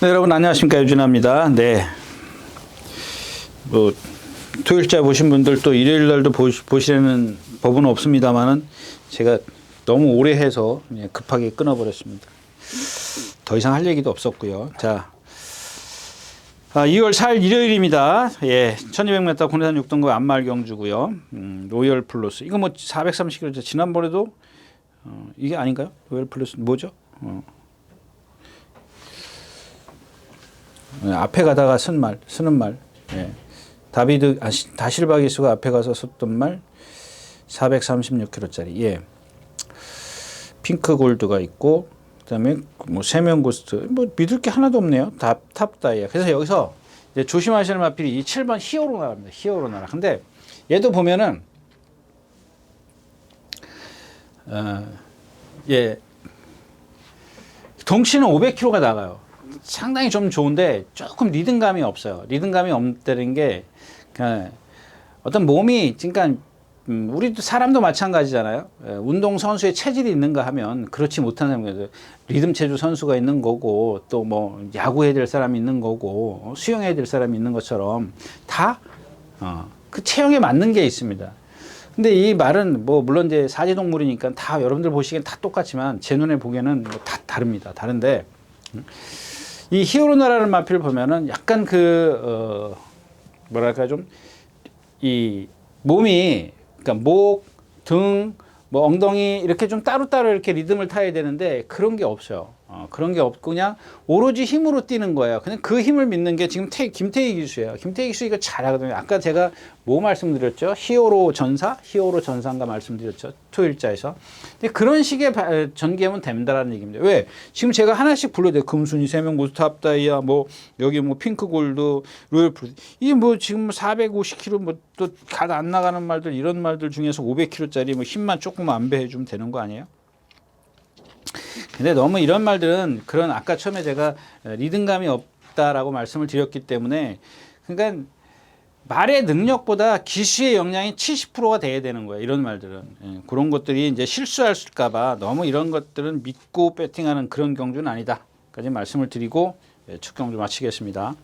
네, 여러분 안녕하십니까, 유진아입니다. 네, 뭐 토요일자 보신 분들 또 일요일 날도 보시려는 법은 없습니다만은 제가 너무 오래 해서 그냥 급하게 끊어버렸습니다. 더 이상 할 얘기도 없었고요. 자, 2월 4일 일요일입니다. 예, 1200m 군내산 6등급 안말 경주고요. 로열 플러스 이거 뭐 430km 지난번에도 이게 아닌가요? 로열 플러스 뭐죠? 앞에 가다가 쓰는 말. 예. 다비드 다실바 기수가 앞에 가서 썼던 말 436km짜리. 예. 핑크 골드가 있고 그다음에 뭐 세면 고스트 뭐 믿을 게 하나도 없네요. 탑 다이아. 그래서 여기서 이제 조심하시는 마필이 이 7번 히어로나라입니다. 히어로나라. 근데 얘도 보면은 예. 덩치는 500kg가 나가요. 상당히 좀 좋은데 조금 리듬감이 없어요. 리듬감이 없다는 게 어떤 몸이 그러니까 우리도 사람도 마찬가지잖아요. 운동 선수의 체질이 있는가 하면 그렇지 못한 사람이 리듬 체조 선수가 있는 거고 또 뭐 야구해야 될 사람이 있는 거고 수영해야 될 사람이 있는 것처럼 다 그 체형에 맞는 게 있습니다. 근데 이 말은 뭐 물론 이제 사지동물이니까 다 여러분들 보시기엔 다 똑같지만 제 눈에 보기에는 뭐 다 다릅니다. 다른데 이 히어로나라는 마필을 보면은 약간 뭐랄까 좀 이 몸이 그러니까 목, 등, 뭐 엉덩이 이렇게 좀 따로따로 이렇게 리듬을 타야 되는데 그런 게 없어요. 그런 게 없고 그냥 오로지 힘으로 뛰는 거예요. 그냥 그 힘을 믿는 게 지금 김태희 기수예요. 김태희 기수 이거 잘하거든요. 아까 제가 뭐 말씀드렸죠? 히어로 전사인가 말씀드렸죠. 토일자에서. 근데 그런 식의 전개하면 된다라는 얘기입니다. 왜? 지금 제가 하나씩 불러드려요. 금순이, 세명고스, 탑다이아, 뭐 여기 뭐 핑크골드, 로열플러스. 이게 뭐 지금 450km 뭐 또 갓 안 나가는 말들 이런 말들 중에서 500km짜리 뭐 힘만 조금 안배해 주면 되는 거 아니에요? 근데 너무 이런 말들은 그런 아까 처음에 제가 리듬감이 없다라고 말씀을 드렸기 때문에 그러니까 말의 능력보다 기수의 역량이 70%가 돼야 되는 거예요. 이런 말들은. 예, 그런 것들이 이제 실수할까봐 너무 이런 것들은 믿고 배팅하는 그런 경주는 아니다. 까지 말씀을 드리고 첫 경주 마치겠습니다.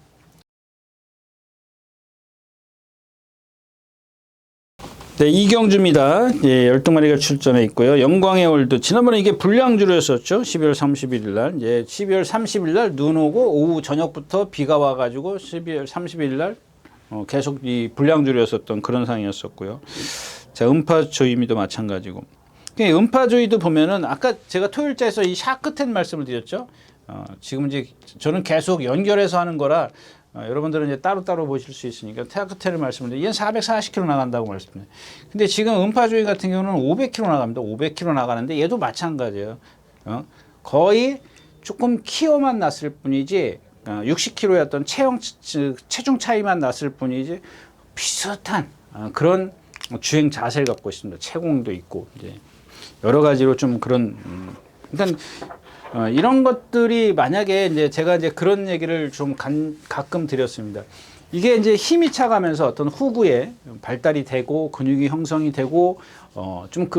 네, 이경주입니다. 예, 12마리가 출전해 있고요. 영광의 월드. 지난번에 이게 불량주로였었죠. 12월 31일 날. 예, 12월 30일 날 눈 오고 오후 저녁부터 비가 와가지고 12월 31일 날 계속 이 불량주로였었던 그런 상황이었었고요. 자, 음파조이미도 마찬가지고. 음파조이도 보면은 아까 제가 토요일자에서 이 샤크텐 말씀을 드렸죠. 지금 이제 저는 계속 연결해서 하는 거라 여러분들은 이제 따로따로 보실 수 있으니까 샤크텐을 말씀드려요. 얘는 440km 나간다고 말씀드려요. 근데 지금 음파조이 같은 경우는 500km 나갑니다. 500km 나가는데 얘도 마찬가지예요. 거의 조금 키워만 났을 뿐이지 60kg였던 체중 차이만 났을 뿐이지 비슷한 그런 주행 자세를 갖고 있습니다. 체공도 있고 이제 여러 가지로 좀 그런 일단 이런 것들이 만약에 이제 제가 이제 그런 얘기를 좀 가끔 드렸습니다. 이게 이제 힘이 차가면서 어떤 후구에 발달이 되고 근육이 형성이 되고 좀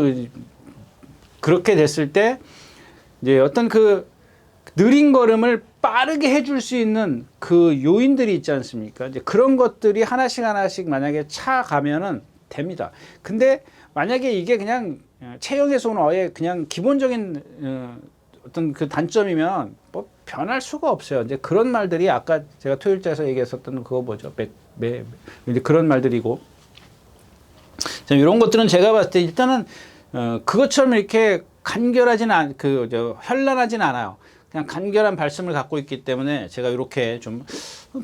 그렇게 됐을 때 이제 어떤 그 느린 걸음을 빠르게 해줄 수 있는 그 요인들이 있지 않습니까? 이제 그런 것들이 하나씩 만약에 차가면은 됩니다. 근데 만약에 이게 그냥 체형에서 오는 아예 그냥 기본적인 어떤 그 단점이면 뭐 변할 수가 없어요. 이제 그런 말들이 아까 제가 토요일자에서 얘기했었던 그거 뭐죠? 이제 그런 말들이고. 자, 이런 것들은 제가 봤을 때 일단은 그것처럼 이렇게 현란하진 않아요. 그냥 간결한 발성을 갖고 있기 때문에 제가 이렇게 좀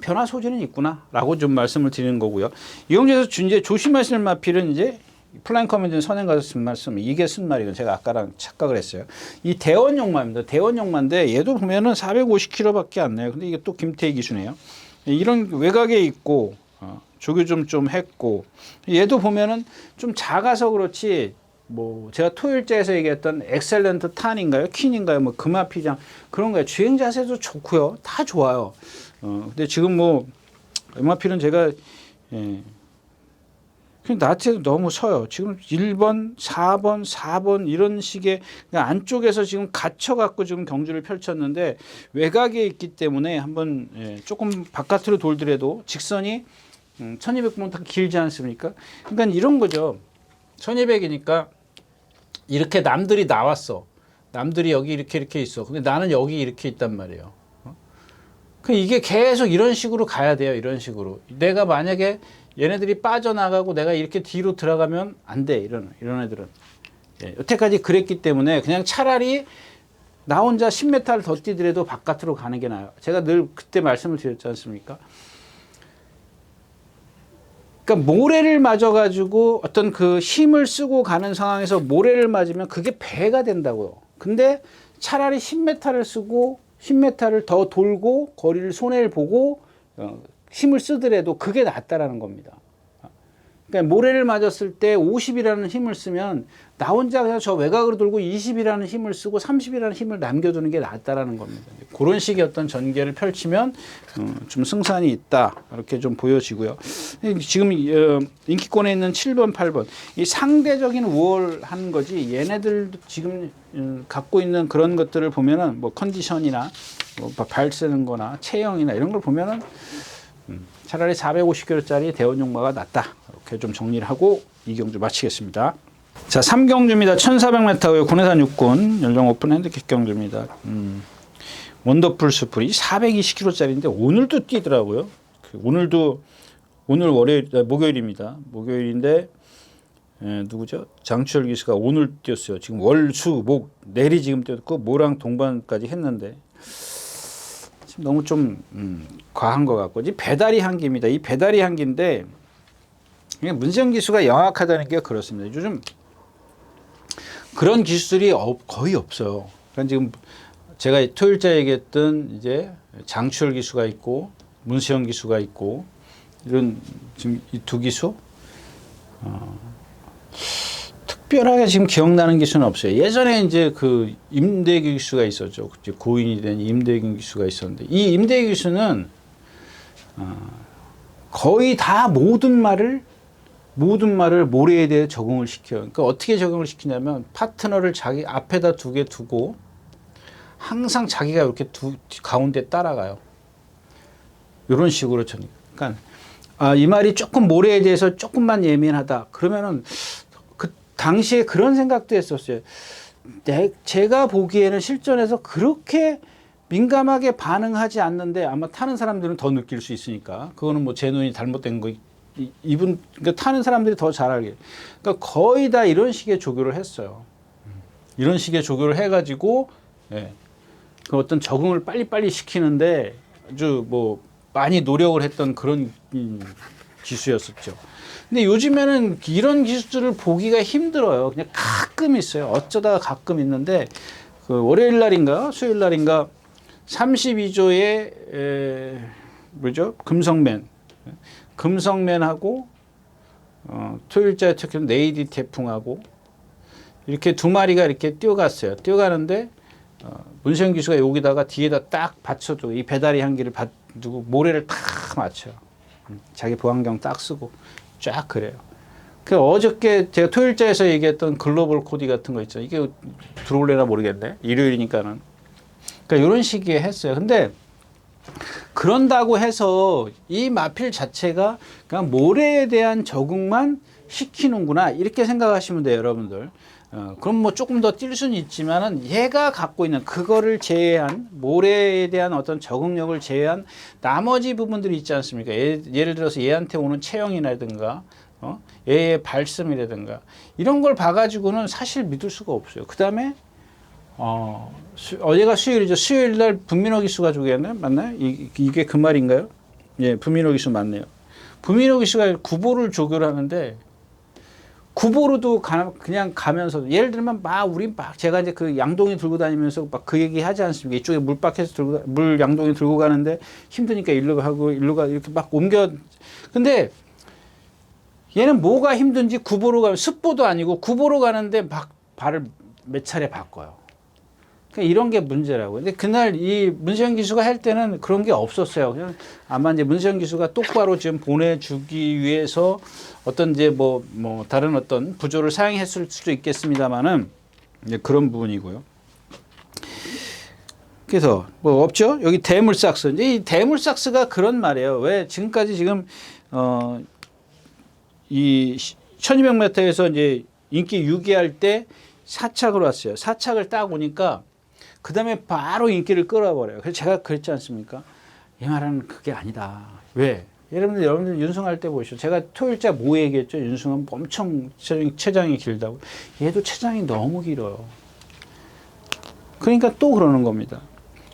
변화 소지는 있구나라고 좀 말씀을 드리는 거고요. 이경주에서 이제 조심하시는 마필은 이제 플라잉 커맨드는 선행가서 쓴 말씀, 이게 쓴 말이고 제가 아까랑 착각을 했어요. 이 대원용마입니다. 대원용마인데 얘도 보면은 450km밖에 안 나요. 근데 이게 또 김태희 기수네요. 이런 외곽에 있고 조교 좀 했고 얘도 보면은 좀 작아서 그렇지. 뭐 제가 토요일자에서 얘기했던 엑셀런트 탄인가요? 퀸인가요? 뭐 금화피장 그런 거예요. 주행 자세도 좋고요. 다 좋아요. 근데 지금 뭐 MRP는 제가 나한테도 너무 서요. 지금 1번, 4번, 4번 이런 식의 안쪽에서 지금 갇혀갖고 지금 경주를 펼쳤는데 외곽에 있기 때문에 한번 조금 바깥으로 돌더라도 직선이 1200보다 길지 않습니까? 그러니까 이런 거죠. 1200이니까 이렇게 남들이 나왔어. 남들이 여기 이렇게 있어. 근데 나는 여기 이렇게 있단 말이에요. 이게 계속 이런 식으로 가야 돼요. 이런 식으로. 내가 만약에 얘네들이 빠져나가고 내가 이렇게 뒤로 들어가면 안 돼. 이런 애들은. 여태까지 그랬기 때문에 그냥 차라리 나 혼자 10m를 더 뛰더라도 바깥으로 가는 게 나아요. 제가 늘 그때 말씀을 드렸지 않습니까? 그러니까 모래를 맞아가지고 어떤 그 힘을 쓰고 가는 상황에서 모래를 맞으면 그게 배가 된다고요. 근데 차라리 10m를 쓰고 10m를 더 돌고 거리를 손해를 보고 힘을 쓰더라도 그게 낫다라는 겁니다. 그러니까 모래를 맞았을 때 50이라는 힘을 쓰면 나 혼자 그냥 저 외곽으로 돌고 20이라는 힘을 쓰고 30이라는 힘을 남겨두는 게 낫다라는 겁니다. 그런 식의 어떤 전개를 펼치면 좀 승산이 있다 이렇게 좀 보여지고요. 지금 인기권에 있는 7번, 8번 이 상대적인 우월한 거지 얘네들도 지금 갖고 있는 그런 것들을 보면은 뭐 컨디션이나 뭐 발 쓰는 거나 체형이나 이런 걸 보면은 차라리 450kg짜리 대원용마가 낫다. 이렇게 좀 정리를 하고 이 경주 마치겠습니다. 자, 3경주입니다. 1400m고요. 군해산 육군 연령 오픈 핸디캡 경주입니다. 원더풀 스프리 420kg짜리인데 오늘도 뛰더라고요. 오늘 목요일입니다. 목요일인데 누구죠? 장추열 기수가 오늘 뛰었어요. 지금 월, 수, 목, 내리 지금 뛰었고 모랑 동반까지 했는데 너무 좀 과한 것 같고 이 배다리 한기입니다. 이 배다리 한기인데 문세영 기수가 영악하다는 게 그렇습니다. 요즘 그런 기술이 거의 없어요. 그러니까 지금 제가 토요일째 얘기했던 이제 장추열 기수가 있고 문세영 기수가 있고 이런 지금 이 두 기수 특별하게 지금 기억나는 기수는 없어요. 예전에 이제 그 임대규 기수가 있었죠. 고인이 된 임대규 기수가 있었는데 이 임대규 기수는 거의 다 모든 말을 모래에 대해 적응을 시켜요. 그러니까 어떻게 적응을 시키냐면 파트너를 자기 앞에다 두고 항상 자기가 이렇게 가운데 따라가요. 이런 식으로 저는. 그러니까 이 말이 조금 모래에 대해서 조금만 예민하다. 그러면은 당시에 그런 생각도 했었어요. 제가 보기에는 실전에서 그렇게 민감하게 반응하지 않는데 아마 타는 사람들은 더 느낄 수 있으니까 그거는 뭐 제 눈이 잘못된 거 그러니까 타는 사람들이 더 잘 알게. 그러니까 거의 다 이런 식의 조교를 했어요. 이런 식의 조교를 해가지고 그 어떤 적응을 빨리빨리 시키는데 아주 뭐 많이 노력을 했던 그런 기수였었죠. 근데 요즘에는 이런 기술들을 보기가 힘들어요. 그냥 가끔 있어요. 어쩌다가 가끔 있는데 그 월요일 날인가 수요일 날인가 32조의 뭐죠? 금성맨하고 토요일자에 특히 네이디 태풍하고 이렇게 두 마리가 이렇게 뛰어갔어요. 뛰어가는데 문세영 기수가 여기다가 뒤에다 딱 받쳐두고 이 배다리 한기를 두고 모래를 탁 맞춰요. 자기 보안경 딱 쓰고 쫙 그래요. 그 어저께 제가 토요일자에서 얘기했던 글로벌 코디 같은 거 있죠. 이게 들어올래나 모르겠네. 일요일이니까는. 그러니까 이런 시기에 했어요. 근데 그런다고 해서 이 마필 자체가 그냥 모래에 대한 적응만 시키는구나 이렇게 생각하시면 돼요, 여러분들. 그럼 뭐 조금 더 뛸 수는 있지만은 얘가 갖고 있는 그거를 제외한 모래에 대한 어떤 적응력을 제외한 나머지 부분들이 있지 않습니까? 예를 들어서 얘한테 오는 체형이라든가 얘의 발음이라든가 이런 걸 봐가지고는 사실 믿을 수가 없어요. 그 다음에 어제가 수요일이죠. 수요일 날 분민호 기수가 조개였나요? 맞나요? 이게 그 말인가요? 예, 분민호 기수 맞네요. 분민호 기수가 구보를 조교를 하는데 구보로도 그냥 가면서 예를 들면 제가 이제 그 양동이 들고 다니면서 막 그 얘기 하지 않습니까? 이쪽에 물박해서 물 양동이 들고 가는데 힘드니까 일로 가고 일로 가 이렇게 막 근데 얘는 뭐가 힘든지 구보로 가면 습보도 아니고 구보로 가는데 막 발을 몇 차례 바꿔요. 그러니까 이런 게 문제라고. 근데 그날 이 문세영 기수가 할 때는 그런 게 없었어요. 그냥 아마 이제 문세영 기수가 똑바로 지금 보내주기 위해서 어떤 이제 뭐 다른 어떤 구조를 사용했을 수도 있겠습니다만은 이제 그런 부분이고요. 그래서 뭐 없죠. 여기 대물삭스. 이제 이 대물삭스가 그런 말이에요. 왜 지금까지 지금 이 1200m에서 이제 인기 유기할 때 사착으로 왔어요. 사착을 딱 오니까 그 다음에 바로 인기를 끌어버려요. 그래서 제가 그랬지 않습니까? 이 말은 그게 아니다. 왜? 여러분들 윤승할 때 보시죠. 제가 토요일자 뭐 얘기했죠? 윤승은 엄청 체장이 길다고. 얘도 체장이 너무 길어요. 그러니까 또 그러는 겁니다.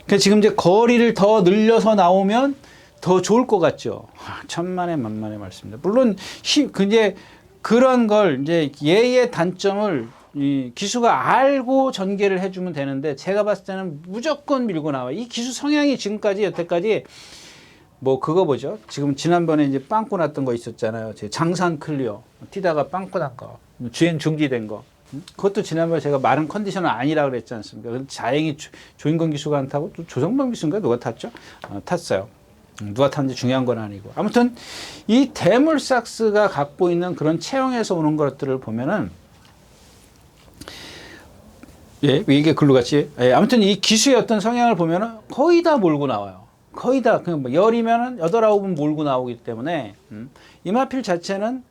그래서 지금 이제 거리를 더 늘려서 나오면 더 좋을 것 같죠. 천만의 만만의 말씀입니다. 물론 이제 그런 걸 이제 얘의 단점을 이 기수가 알고 전개를 해주면 되는데 제가 봤을 때는 무조건 밀고 나와. 이 기수 성향이 지금까지 여태까지 뭐 그거 보죠. 지금 지난번에 이제 빵꾸 났던 거 있었잖아요. 제 장산 클리어 뛰다가 빵꾸 났 거, 주행 중지된 거. 그것도 지난번에 제가 마른 컨디션은 아니라 그랬지 않습니까? 다행히 조인권 기수가 안 타고 또 조성범 기수인가 누가 탔죠? 탔어요. 누가 탔는지 중요한 건 아니고. 아무튼 이 대물삭스가 갖고 있는 그런 체형에서 오는 것들을 보면은 예, 왜 이게 글로 갔지? 예, 아무튼 이 기수의 어떤 성향을 보면은 거의 다 몰고 나와요. 거의 다 그냥 뭐 열이면은 8, 9은 몰고 나오기 때문에 이 마필 자체는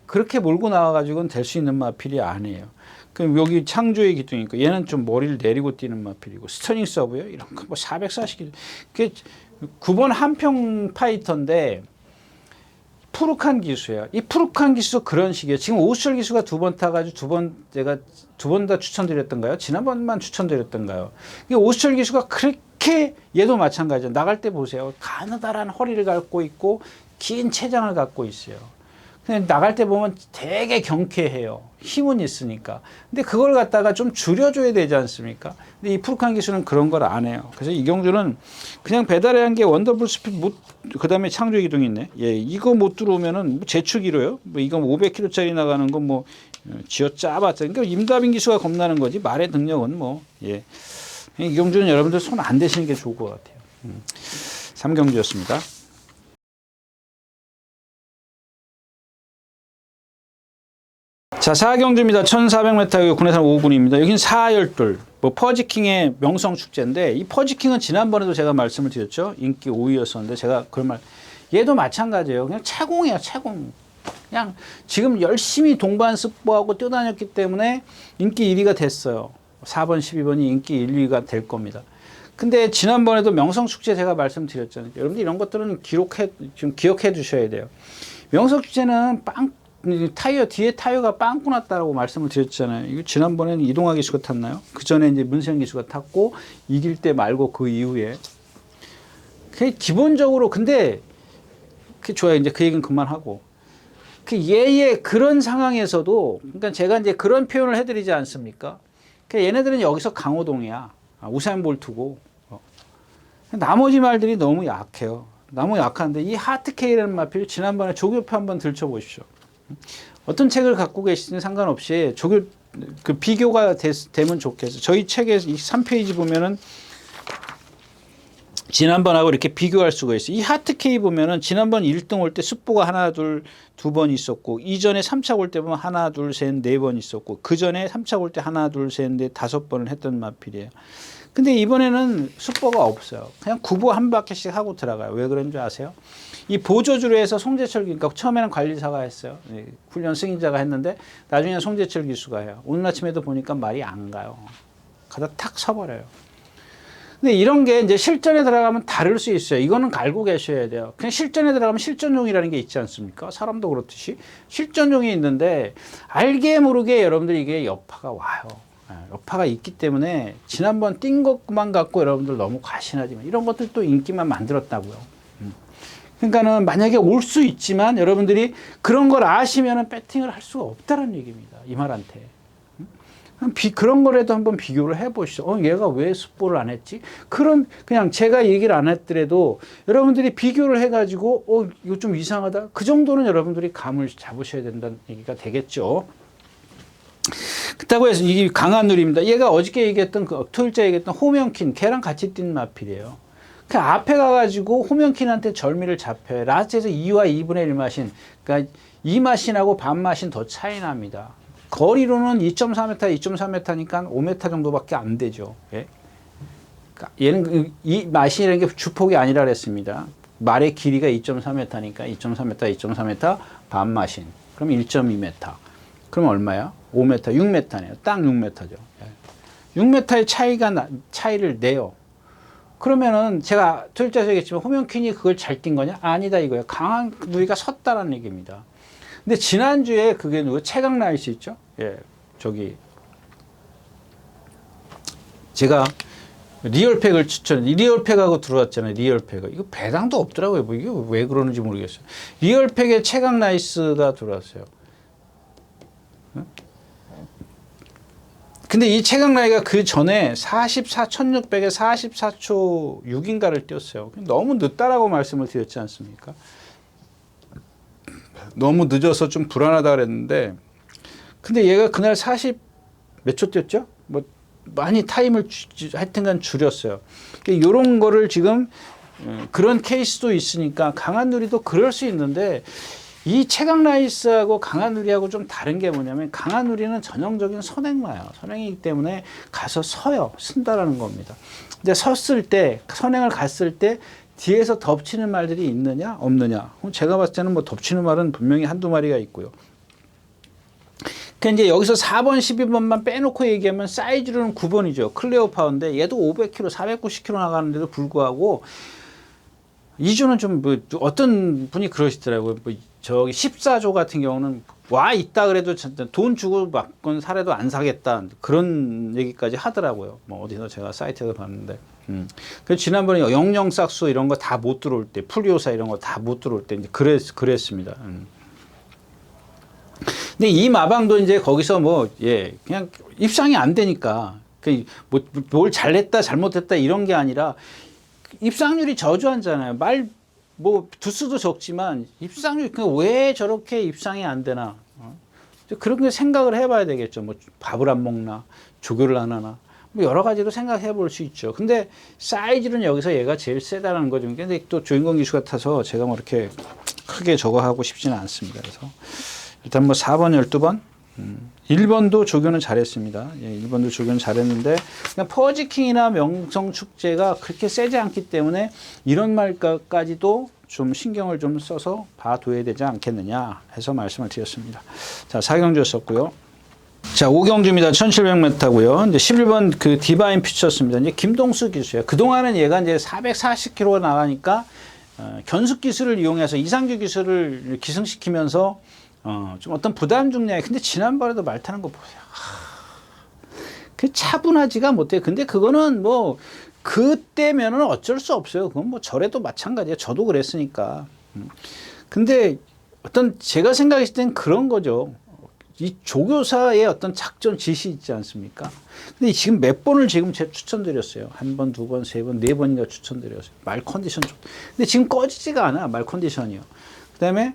그렇게 몰고 나와가지고는 될 수 있는 마필이 아니에요. 그럼 여기 창조의 기둥이 있고 얘는 좀 머리를 내리고 뛰는 마필이고 스터닝 서브요 이런 거 뭐 440kg. 그게 9번 한평 파이터인데 푸룩한 기수예요. 이 푸룩한 기수 그런 식이에요. 지금 오수철 기수가 2번 타가지고 제가 2번 다 추천드렸던가요? 지난번만 추천드렸던가요? 이 오수철 기수가 그렇게 얘도 마찬가지예요. 나갈 때 보세요. 가느다란 허리를 갖고 있고 긴 체장을 갖고 있어요. 근데 나갈 때 보면 되게 경쾌해요. 힘은 있으니까. 근데 그걸 갖다가 좀 줄여줘야 되지 않습니까? 근데 이 푸르칸 기수는 그런 걸 안 해요. 그래서 이경주는 그냥 배달의 한계 원더풀 스피드 그 다음에 창조의 기둥이 있네. 예, 이거 못 들어오면은 제축이로요. 뭐 이거 500km짜리 나가는 거 뭐 쥐어 짜봤자. 그러니까 임다빈 기수가 겁나는 거지. 말의 능력은 뭐 예. 이경주는 여러분들 손 안 대시는 게 좋을 것 같아요. 3경주였습니다. 자, 4경주입니다. 1400m 군내산 5군입니다. 여기는 4열돌, 뭐 퍼지킹의 명성축제인데 이 퍼지킹은 지난번에도 제가 말씀을 드렸죠. 인기 5위였었는데 제가 그런 말, 얘도 마찬가지예요. 그냥 차공이에요, 차공. 그냥 지금 열심히 동반 습보하고 뛰어다녔기 때문에 인기 1위가 됐어요. 4번, 12번이 인기 1, 2위가 될 겁니다. 근데 지난번에도 명성축제 제가 말씀드렸잖아요. 여러분들 이런 것들은 좀 기억해 두셔야 돼요. 명성축제는 타이어, 뒤에 타이어가 빵꾸 났다라고 말씀을 드렸잖아요. 이거 지난번에는 이동화 기수가 탔나요? 그 전에 이제 문세영 기수가 탔고, 이길 때 말고 그 이후에. 그게 기본적으로, 근데, 그게 좋아요. 이제 그 얘기는 그만하고. 그 얘의 그런 상황에서도, 그러니까 제가 이제 그런 표현을 해드리지 않습니까? 그러니까 얘네들은 여기서 강호동이야. 우사인 볼트고. 나머지 말들이 너무 약해요. 너무 약한데, 이 하트케이라는 마필 지난번에 조교표 한번 들춰보십시오. 어떤 책을 갖고 계시든 상관없이 그 비교가 되면 좋겠어요. 저희 책에 이 3페이지 보면은 지난번하고 이렇게 비교할 수가 있어요. 이 하트케이 보면은 지난번 1등 올 때 습보가 하나, 둘, 2번 있었고, 이전에 3차 올 때 보면 하나, 둘, 셋, 4번 있었고, 그 전에 3차 올 때 하나, 둘, 셋, 넷, 5번을 했던 마필이에요. 근데 이번에는 습보가 없어요. 그냥 구보 한 바퀴씩 하고 들어가요. 왜 그런 줄 아세요? 이 보조주로 해서 송재철, 그러니까 처음에는 관리사가 했어요. 훈련 승인자가 했는데 나중에 송재철 기수가 해요. 오늘 아침에도 보니까 말이 안 가요. 가다 탁 서버려요. 근데 이런 게 이제 실전에 들어가면 다를 수 있어요. 이거는 알고 계셔야 돼요. 그냥 실전에 들어가면 실전용이라는 게 있지 않습니까? 사람도 그렇듯이 실전용이 있는데 알게 모르게 여러분들 이게 여파가 와요. 여파가 있기 때문에 지난번 뛴 것만 갖고 여러분들 너무 과신하지만 이런 것들 또 인기만 만들었다고요. 그러니까는 만약에 올 수 있지만 여러분들이 그런 걸 아시면은 배팅을 할 수가 없다는 얘기입니다. 이 말한테. 그런 거라도 한번 비교를 해보시죠. 얘가 왜 습보를 안 했지? 그냥 제가 얘기를 안 했더라도 여러분들이 비교를 해가지고, 이거 좀 이상하다. 그 정도는 여러분들이 감을 잡으셔야 된다는 얘기가 되겠죠. 그렇다고 해서 이게 강한 누리입니다. 얘가 어저께 얘기했던 토요일째 얘기했던 호명킨 걔랑 같이 뛴 마필이에요. 그 앞에 가가지고 호명킨한테 절미를 잡혀요. 라스트에서 2와 2분의 1 마신, 그러니까 2마신하고 반 마신 더 차이 납니다. 거리로는 2.4m, 2.3m니까 5m 정도밖에 안 되죠. 예? 그러니까 얘는 이 마신이라는 게 주폭이 아니라 그랬습니다. 말의 길이가 2.4m니까 2.3m, 2.4m 반 마신. 그럼 1.2m. 그럼 얼마야? 5m, 6m네요. 딱 6m죠. 예. 6m의 차이를 내요. 그러면은 제가 토요일자에서 얘기했지만 호명퀸이 그걸 잘 뛴 거냐? 아니다 이거예요. 강한 누이가 섰다라는 얘기입니다. 근데 지난주에 그게 누구? 최강 라이스 있죠? 예, 저기 제가 리얼팩을 리얼팩하고 들어왔잖아요. 리얼팩을. 이거 배당도 없더라고요. 뭐 이게 왜 그러는지 모르겠어요. 리얼팩에 최강 라이스가 들어왔어요. 근데 이 최강 라이가 그 전에 1600에 44초 6인가를 뛰었어요. 너무 늦다라고 말씀을 드렸지 않습니까? 너무 늦어서 좀 불안하다 그랬는데, 근데 얘가 그날 40 몇 초 뛰었죠? 뭐 많이 타임을 하여튼간 줄였어요. 이런 거를 지금 그런 케이스도 있으니까 강한 누리도 그럴 수 있는데, 이 최강 라이스하고 강한 누리하고 좀 다른 게 뭐냐면, 강한 누리는 전형적인 선행마예요. 선행이기 때문에 가서 서요. 쓴다라는 겁니다. 근데 섰을 때, 선행을 갔을 때 뒤에서 덮치는 말들이 있느냐 없느냐. 제가 봤을 때는 뭐 덮치는 말은 분명히 한두 마리가 있고요. 그러니까 이제 여기서 4번, 12번만 빼놓고 얘기하면 사이즈로는 9번이죠. 클레오파인데 얘도 500km, 490km 나가는데도 불구하고 이주는 좀 뭐 어떤 분이 그러시더라고요. 뭐 저기 14조 같은 경우는 와 있다 그래도 돈 주고 맞건 사래도 안 사겠다 그런 얘기까지 하더라고요. 뭐 어디서 제가 사이트에서 봤는데. 그래서 지난번에 영영 싹수 이런 거 다 못 들어올 때, 풀리오사 이런 거 다 못 들어올 때 이제 그랬습니다. 근데 이 마방도 이제 거기서 뭐, 예, 그냥 입상이 안 되니까. 뭐, 뭘 잘했다, 잘못했다 이런 게 아니라 입상률이 저조하잖아요. 뭐, 두수도 적지만 입상률이 왜 저렇게 입상이 안 되나. 그런 게 생각을 해봐야 되겠죠. 뭐, 밥을 안 먹나, 조교를 안 하나. 뭐 여러 가지로 생각해 볼 수 있죠. 근데 사이즈는 여기서 얘가 제일 세다는 거죠. 근데 또 조인권 기수 같아서 제가 뭐 이렇게 크게 저거 하고 싶지는 않습니다. 그래서 일단 뭐 4번, 12번. 1번도 조교는 잘했습니다. 예, 1번도 조교는 잘했는데, 그냥 퍼지킹이나 명성축제가 그렇게 세지 않기 때문에 이런 말까지도 좀 신경을 좀 써서 봐둬야 되지 않겠느냐 해서 말씀을 드렸습니다. 자, 4경주였었고요. 자, 5경주입니다. 1700m고요. 이제 11번 그 디바인 퓨처스입니다. 이제 김동수 기수예요. 그동안은 얘가 이제 440km가 나가니까 견습 기술을 이용해서 이상규 기술을 기승시키면서 좀 어떤 부담 중량이. 근데 지난번에도 말 타는 거 보세요. 그 차분하지가 못해요. 근데 그거는 뭐 그때면은 어쩔 수 없어요. 그건 뭐 저래도 마찬가지예요. 저도 그랬으니까. 근데 어떤 제가 생각했을 땐 그런 거죠. 이 조교사의 어떤 작전 지시 있지 않습니까? 근데 지금 몇 번을 지금 제가 추천드렸어요. 한 번, 두 번, 세 번, 네 번인가 추천드렸어요. 말 컨디션 좋. 근데 지금 꺼지지가 않아. 말 컨디션이요. 그 다음에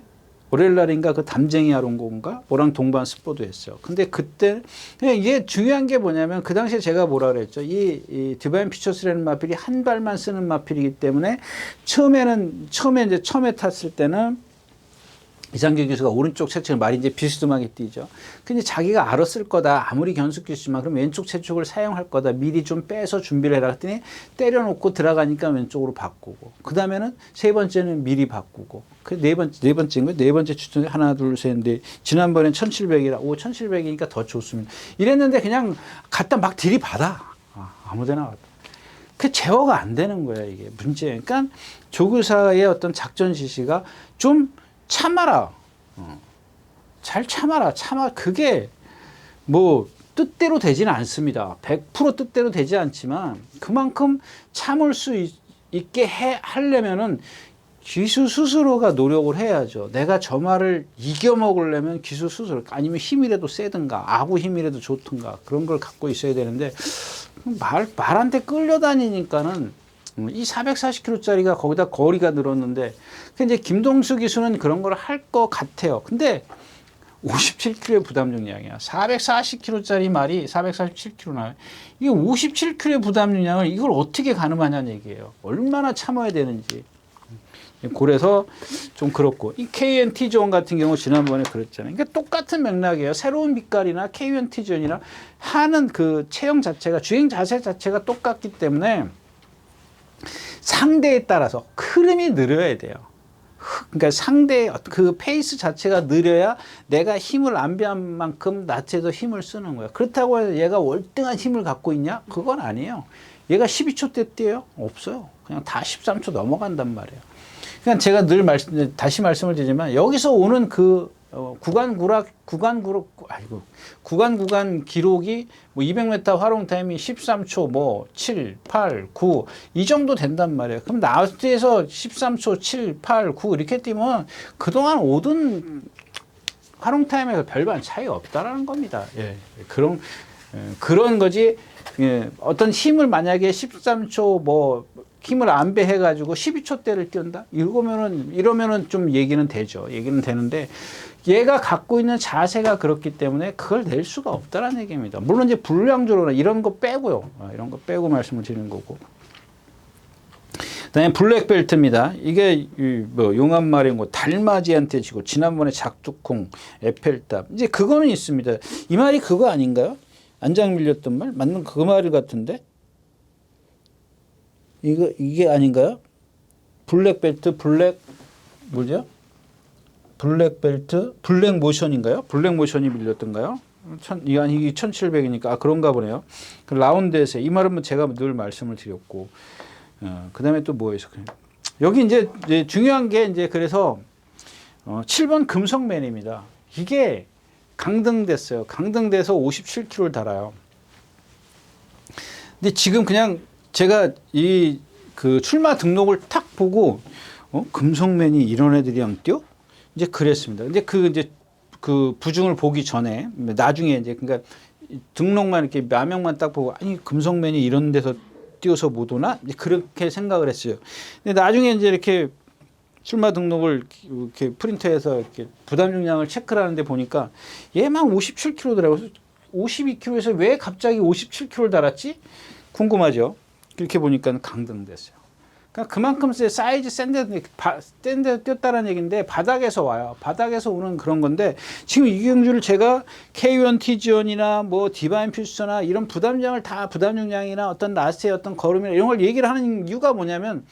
월요일 날인가 그 담쟁이 아롱고인가 뭐랑 동반 스포도 했어요. 근데 그때 이게 중요한 게 뭐냐면, 그 당시에 제가 뭐라 그랬죠. 이 디바인 피처스라는 마필이 한 발만 쓰는 마필이기 때문에 처음에 탔을 때는 이상규 기수가 오른쪽 채측을 말이 이제 비스듬하게 뛰죠. 근데 자기가 알았을 거다. 아무리 견습 기수지만 그럼 왼쪽 채측을 사용할 거다. 미리 좀 빼서 준비를 해라 했더니 때려놓고 들어가니까 왼쪽으로 바꾸고. 그 다음에는 세 번째는 미리 바꾸고. 그 네 번째 추천 하나, 둘, 셋, 넷. 지난번엔 1700이라. 1700이니까 더 좋습니다. 이랬는데 그냥 갖다 막 들이받아. 아무데나 갖다. 그 제어가 안 되는 거야, 이게 문제. 그러니까 조교사의 어떤 작전 지시가 좀 참아라. 잘 참아라. 그게 뭐 뜻대로 되지는 않습니다. 100% 뜻대로 되지 않지만 그만큼 참을 수 있게 하려면은 기수 스스로가 노력을 해야죠. 내가 저 말을 이겨먹으려면 기수 스스로, 아니면 힘이라도 세든가 아구 힘이라도 좋든가 그런 걸 갖고 있어야 되는데, 말한테 끌려다니니까는 이 440km짜리가 거기다 거리가 늘었는데, 이제 김동수 기수는 그런 걸 할 것 같아요. 근데 57kg의 부담 중량이야. 440kg짜리 말이 447kg 나와요. 이게 57kg의 부담 중량을 이걸 어떻게 가늠하냐는 얘기예요. 얼마나 참아야 되는지. 그래서 좀 그렇고, 이 KNT 지원 같은 경우 지난번에 그랬잖아요. 그러니까 똑같은 맥락이에요. 새로운 빛깔이나 KNT 지원이나 하는 그 체형 자체가, 주행 자세 자체가 똑같기 때문에 상대에 따라서 흐름이 느려야 돼요. 그러니까 상대의 그 페이스 자체가 느려야 내가 힘을 안배한 만큼 나체에서 힘을 쓰는 거예요. 그렇다고 해서 얘가 월등한 힘을 갖고 있냐? 그건 아니에요. 얘가 12초 대 뛰어요? 없어요. 그냥 다 13초 넘어간단 말이에요. 그냥 제가 늘 다시 말씀을 드리지만 여기서 오는 그 구간 기록이 뭐 200m 활용 타임이 13초 뭐 7, 8, 9 이 정도 된단 말이에요. 그럼 나스에서 13초 7, 8, 9 이렇게 뛰면 그동안 오던 활용 타임에서 별반 차이가 없다라는 겁니다. 예. 그런 거지. 예. 어떤 힘을 만약에 13초 뭐 힘을 안배해가지고 12초대를 뛴다? 이러면은 좀 얘기는 되죠. 얘기는 되는데, 얘가 갖고 있는 자세가 그렇기 때문에 그걸 낼 수가 없다라는 얘기입니다. 물론 이제 불량주로나 이런 거 빼고요. 이런 거 빼고 말씀을 드리는 거고. 그 다음에 블랙벨트입니다. 이게 뭐 용암마린 거 달맞이한테 지고, 지난번에 작두콩, 에펠탑. 이제 그거는 있습니다. 이 말이 그거 아닌가요? 안장 밀렸던 말? 맞는 그 말 같은데? 이게 아닌가요? 블랙벨트, 뭐죠? 블랙벨트, 블랙 모션인가요? 블랙 모션이 밀렸던가요? 이게 1700이니까, 그런가 보네요. 그 라운드에서, 이 말은 제가 늘 말씀을 드렸고, 그 다음에 또 뭐예요? 여기 이제 중요한 게 이제 그래서, 7번 금성맨입니다. 이게 강등됐어요. 강등돼서 57kg를 달아요. 근데 지금 그냥 제가 그 출마 등록을 탁 보고, 금성맨이 이런 애들이랑 뛰어? 이제 그랬습니다. 근데 그 부중을 보기 전에, 나중에 이제, 그러니까 등록만 이렇게 몇 명만 딱 보고, 아니, 금성맨이 이런 데서 뛰어서 못 오나? 이제 그렇게 생각을 했어요. 근데 나중에 이제 이렇게 출마 등록을 이렇게 프린터해서 이렇게 부담 중량을 체크를 하는데 보니까 얘만 57kg더라고요. 52kg에서 왜 갑자기 57kg를 달았지? 궁금하죠? 그렇게 보니까 강등됐어요. 그러니까 그만큼 사이즈 센 데 뛰었다는 얘기인데 바닥에서 와요. 바닥에서 오는 그런 건데 지금 이경주를 제가 K1T 지원이나 뭐 디바인 퓨처나 이런 부담 중량이나 어떤 라스트의 어떤 걸음이나 이런 걸 얘기를 하는 이유가 뭐냐면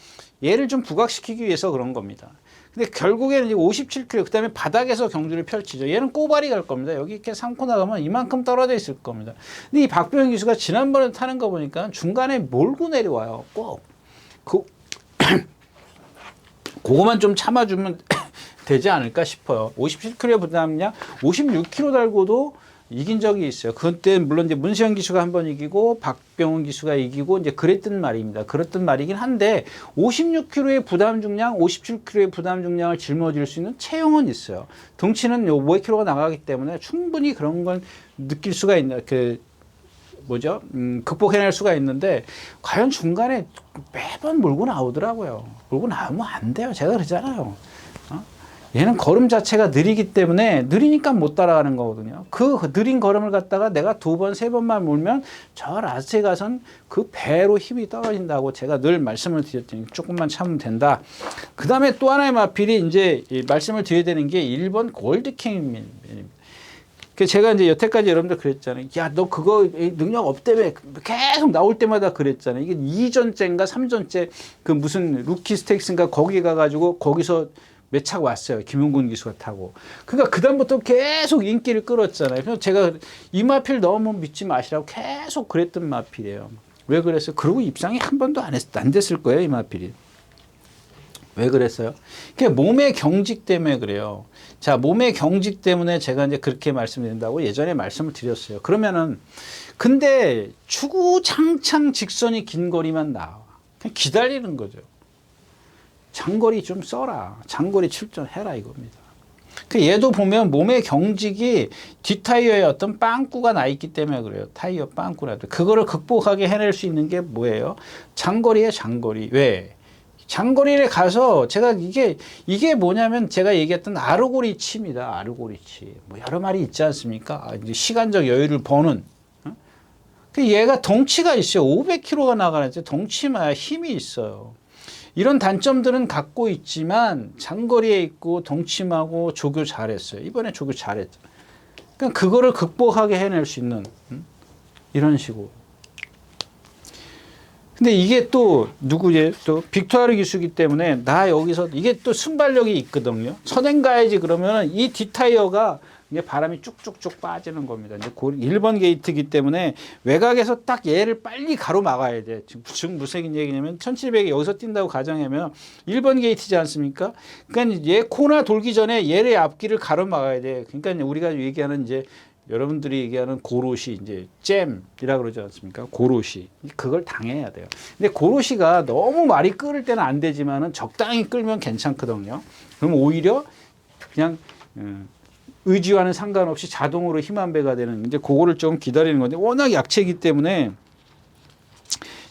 얘를 좀 부각시키기 위해서 그런 겁니다. 근데 결국에는 이제 57kg, 그 다음에 바닥에서 경주를 펼치죠. 얘는 꼬발이 갈 겁니다. 여기 이렇게 삼고 나가면 이만큼 떨어져 있을 겁니다. 근데 이 박병현 기수가 지난번에 타는 거 보니까 중간에 몰고 내려와요. 꼭. 그거만 좀 참아주면 되지 않을까 싶어요. 57kg의 부담량, 56kg 달고도 이긴 적이 있어요. 그때 물론 이제 문세영 기수가 한 번 이기고 박병훈 기수가 이기고 이제 그랬던 말입니다. 그랬던 말이긴 한데 56kg의 부담 중량, 57kg의 부담 중량을 짊어질 수 있는 체형은 있어요. 덩치는 5kg가 나가기 때문에 충분히 그런 걸 느낄 수가 있는 극복해낼 수가 있는데 과연 중간에 매번 몰고 나오더라고요. 몰고 나오면 안 돼요. 제가 그러잖아요. 얘는 걸음 자체가 느리기 때문에 느리니까 못 따라가는 거거든요. 그 느린 걸음을 갖다가 내가 2번, 3번만 몰면 저 라스트에 가선 그 배로 힘이 떨어진다고 제가 늘 말씀을 드렸더니 조금만 참으면 된다. 그 다음에 또 하나의 마필이 이제 말씀을 드려야 되는 게 1번 골드킹입니다. 제가 이제 여태까지 여러분들 그랬잖아요. 야, 너 그거 능력 없다며 계속 나올 때마다 그랬잖아요. 이게 2전째인가 3전째 그 무슨 루키 스테이크스인가 거기 가가지고 거기서 몇 차가 왔어요. 김용근 기수가 타고. 그러니까 그다음부터 계속 인기를 끌었잖아요. 그래서 제가 이 마필 너무 믿지 마시라고 계속 그랬던 마필이에요. 왜 그랬어요? 그리고 입상이 한 번도 안 됐을 거예요. 이 마필이. 왜 그랬어요? 그게 몸의 경직 때문에 그래요. 자, 몸의 경직 때문에 제가 이제 그렇게 말씀드린다고 예전에 말씀을 드렸어요. 그러면은, 근데 주구장창 직선이 긴 거리만 나와. 그냥 기다리는 거죠. 장거리 좀 써라. 장거리 출전해라 이겁니다. 그 얘도 보면 몸의 경직이 뒷타이어에 어떤 빵꾸가 나 있기 때문에 그래요. 타이어 빵꾸라도. 그거를 극복하게 해낼 수 있는 게 뭐예요? 장거리에 장거리. 왜? 장거리에 가서 제가 이게 뭐냐면 제가 얘기했던 아르고리치입니다. 아르고리치. 뭐 여러 마리 있지 않습니까? 이제 시간적 여유를 버는. 그 얘가 덩치가 있어요. 500kg가 나가는데 덩치만 힘이 있어요. 이런 단점들은 갖고 있지만 장거리에 있고 덩치하고 조교 잘했어요. 이번에 조교 잘했죠. 그러니까 그거를 극복하게 해낼 수 있는 이런 식으로. 근데 이게 또 누구지? 또 빅토르 기수기 때문에 나 여기서 이게 또 순발력이 있거든요. 선행 가야지 그러면 이 뒷타이어가 이제 바람이 쭉쭉쭉 빠지는 겁니다. 이제 1번 게이트이기 때문에 외곽에서 딱 얘를 빨리 가로막아야 돼. 지금 무슨 얘기냐면 1700이 여기서 뛴다고 가정하면 1번 게이트지 않습니까? 그러니까 얘 코나 돌기 전에 얘의 앞길을 가로막아야 돼. 그러니까 우리가 얘기하는 이제 여러분들이 얘기하는 고로시 이제 잼이라 그러지 않습니까? 고로시 그걸 당해야 돼요. 근데 고로시가 너무 많이 끓을 때는 안 되지만은 적당히 끓면 괜찮거든요. 그럼 오히려 그냥 의지와는 상관없이 자동으로 힘 안 배가 되는 이제 그거를 좀 기다리는 건데 워낙 약체이기 때문에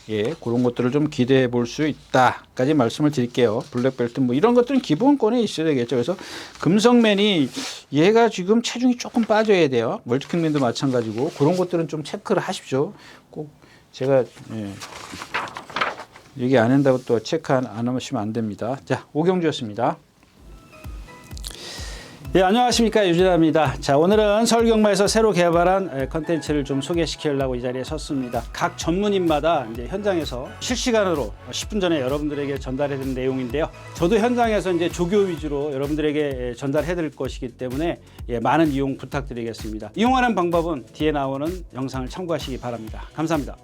예 그런 것들을 좀 기대해 볼 수 있다까지 말씀을 드릴게요. 블랙벨트 뭐 이런 것들은 기본권에 있어야 되겠죠. 그래서 금성맨이 얘가 지금 체중이 조금 빠져야 돼요. 월드킹맨도 마찬가지고 그런 것들은 좀 체크를 하십시오. 꼭 제가 얘기 안 한다고 또 체크 안 하시면 안 됩니다. 자, 오경주였습니다. 네, 안녕하십니까, 유진아입니다. 자, 오늘은 서울경마에서 새로 개발한 컨텐츠를 좀 소개시키려고 이 자리에 섰습니다. 각 전문인마다 이제 현장에서 실시간으로 10분 전에 여러분들에게 전달해드린 내용인데요. 저도 현장에서 이제 조교 위주로 여러분들에게 전달해드릴 것이기 때문에 많은 이용 부탁드리겠습니다. 이용하는 방법은 뒤에 나오는 영상을 참고하시기 바랍니다. 감사합니다.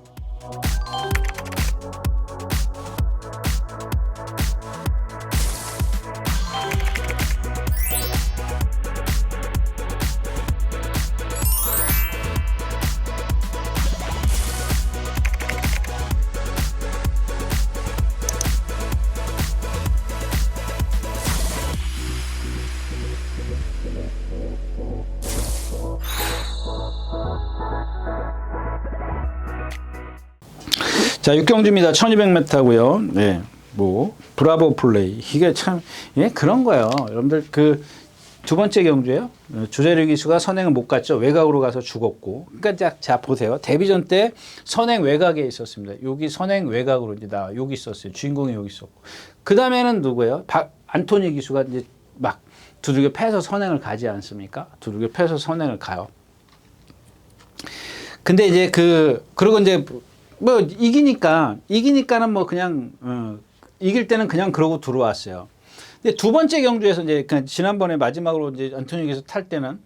자, 육경주입니다. 1200m고요. 네. 뭐 브라보 플레이. 이게 참 그런 거예요. 여러분들 그 두 번째 경주예요. 조재료 기수가 선행을 못 갔죠. 외곽으로 가서 죽었고. 그러니까 자 보세요. 데뷔전 때 선행 외곽에 있었습니다. 여기 선행 외곽으로 이제 여기 있었어요. 주인공이 여기 있었고. 그 다음에는 누구예요? 안토니 기수가 이제 막 두들겨 패서 선행을 가지 않습니까? 두들겨 패서 선행을 가요. 근데 이제 그리고 이제 뭐 이기니까는 뭐 그냥 이길 때는 그냥 그러고 들어왔어요. 근데 두 번째 경주에서 이제 그냥 지난번에 마지막으로 이제 안토니에서 탈 때는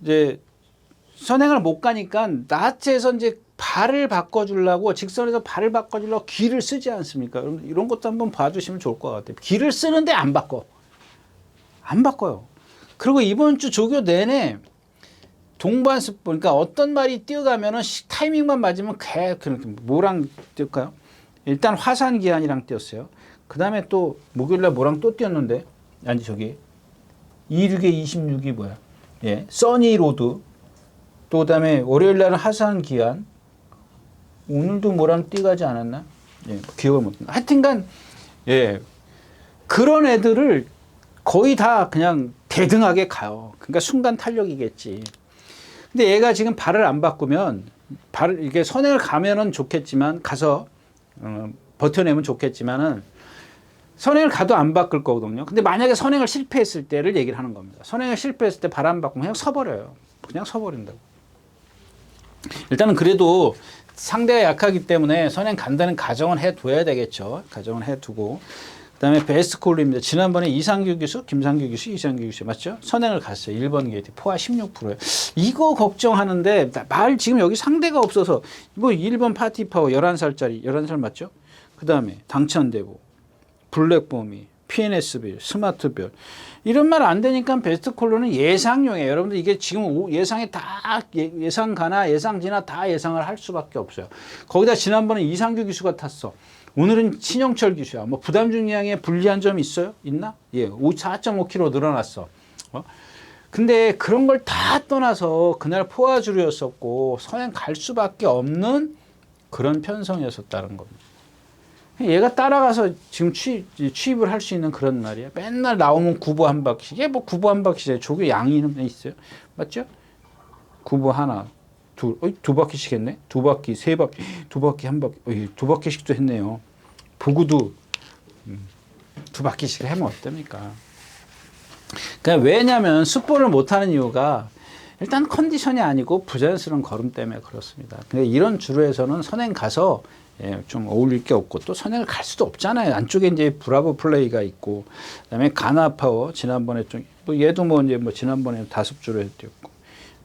이제 선행을 못 가니까 나체에서 이제 발을 바꿔주려고 직선에서 발을 바꿔주려고 기를 쓰지 않습니까? 이런 것도 한번 봐주시면 좋을 것 같아요. 기를 쓰는데 안 바꿔요. 그리고 이번 주 조교 내내 동반습 그러니까 어떤 말이 뛰어가면은 타이밍만 맞으면 뭐랑 뛸까요? 일단 화산기한이랑 뛰었어요. 그 다음에 또 목요일날 뭐랑 또 뛰었는데 아니 저기 26에 26이 뭐야? 예, 써니로드. 또 그다음에 월요일날은 화산기한. 오늘도 뭐랑 뛰가지 않았나? 예, 기억을 못. 하여튼간 예 그런 애들을 거의 다 그냥 대등하게 가요. 그러니까 순간 탄력이겠지. 근데 얘가 지금 발을 안 바꾸면 이게 선행을 가면은 좋겠지만 가서 버텨내면 좋겠지만은 선행을 가도 안 바꿀 거거든요. 근데 만약에 선행을 실패했을 때를 얘기를 하는 겁니다. 선행을 실패했을 때 발 안 바꾸면 그냥 서버려요. 그냥 서버린다고. 일단은 그래도 상대가 약하기 때문에 선행 간다는 가정은 해둬야 되겠죠. 가정은 해두고. 그 다음에 베스트 콜루입니다. 지난번에 이상규 기수, 김상규 기수 맞죠? 선행을 갔어요. 1번 게이트 포화 16%예요. 이거 걱정하는데 지금 여기 상대가 없어서 뭐 1번 파티 파워 11살짜리 11살 맞죠? 그 다음에 당천대보, 블랙보미, PNS빌, 스마트별 이런 말 안 되니까 베스트 콜루는 예상용이에요. 여러분들 이게 지금 예상에 다 예상가나 예상지나 다 예상을 할 수밖에 없어요. 거기다 지난번에 이상규 기수가 탔어. 오늘은 신영철 기수야. 뭐 부담 중량에 불리한 점이 있어요? 있나? 예, 4.5kg 늘어났어. 근데 그런 걸 다 떠나서 그날 포화주류였었고 선행 갈 수밖에 없는 그런 편성이었었다는 겁니다. 얘가 따라가서 지금 취입을 할 수 있는 그런 말이야. 맨날 나오면 구보 한 바퀴. 이게 뭐 구보 한 바퀴잖아요. 조교 양이 있어요. 맞죠? 구보 하나, 둘, 두 바퀴씩 했네? 두 바퀴, 세 바퀴, 두 바퀴, 한 바퀴, 두 바퀴씩도 했네요. 보구도 두 바퀴씩 하면 어떻습니까? 그러니까 왜냐면 숫보를 못하는 이유가 일단 컨디션이 아니고 부자연스러운 걸음 때문에 그렇습니다. 근데 이런 주로에서는 선행 가서 좀 어울릴 게 없고 또 선행을 갈 수도 없잖아요. 안쪽에 이제 브라보 플레이가 있고 그다음에 가나파워 지난번에 좀 뭐 얘도 뭐 이제 뭐 지난번에 5주로 했었고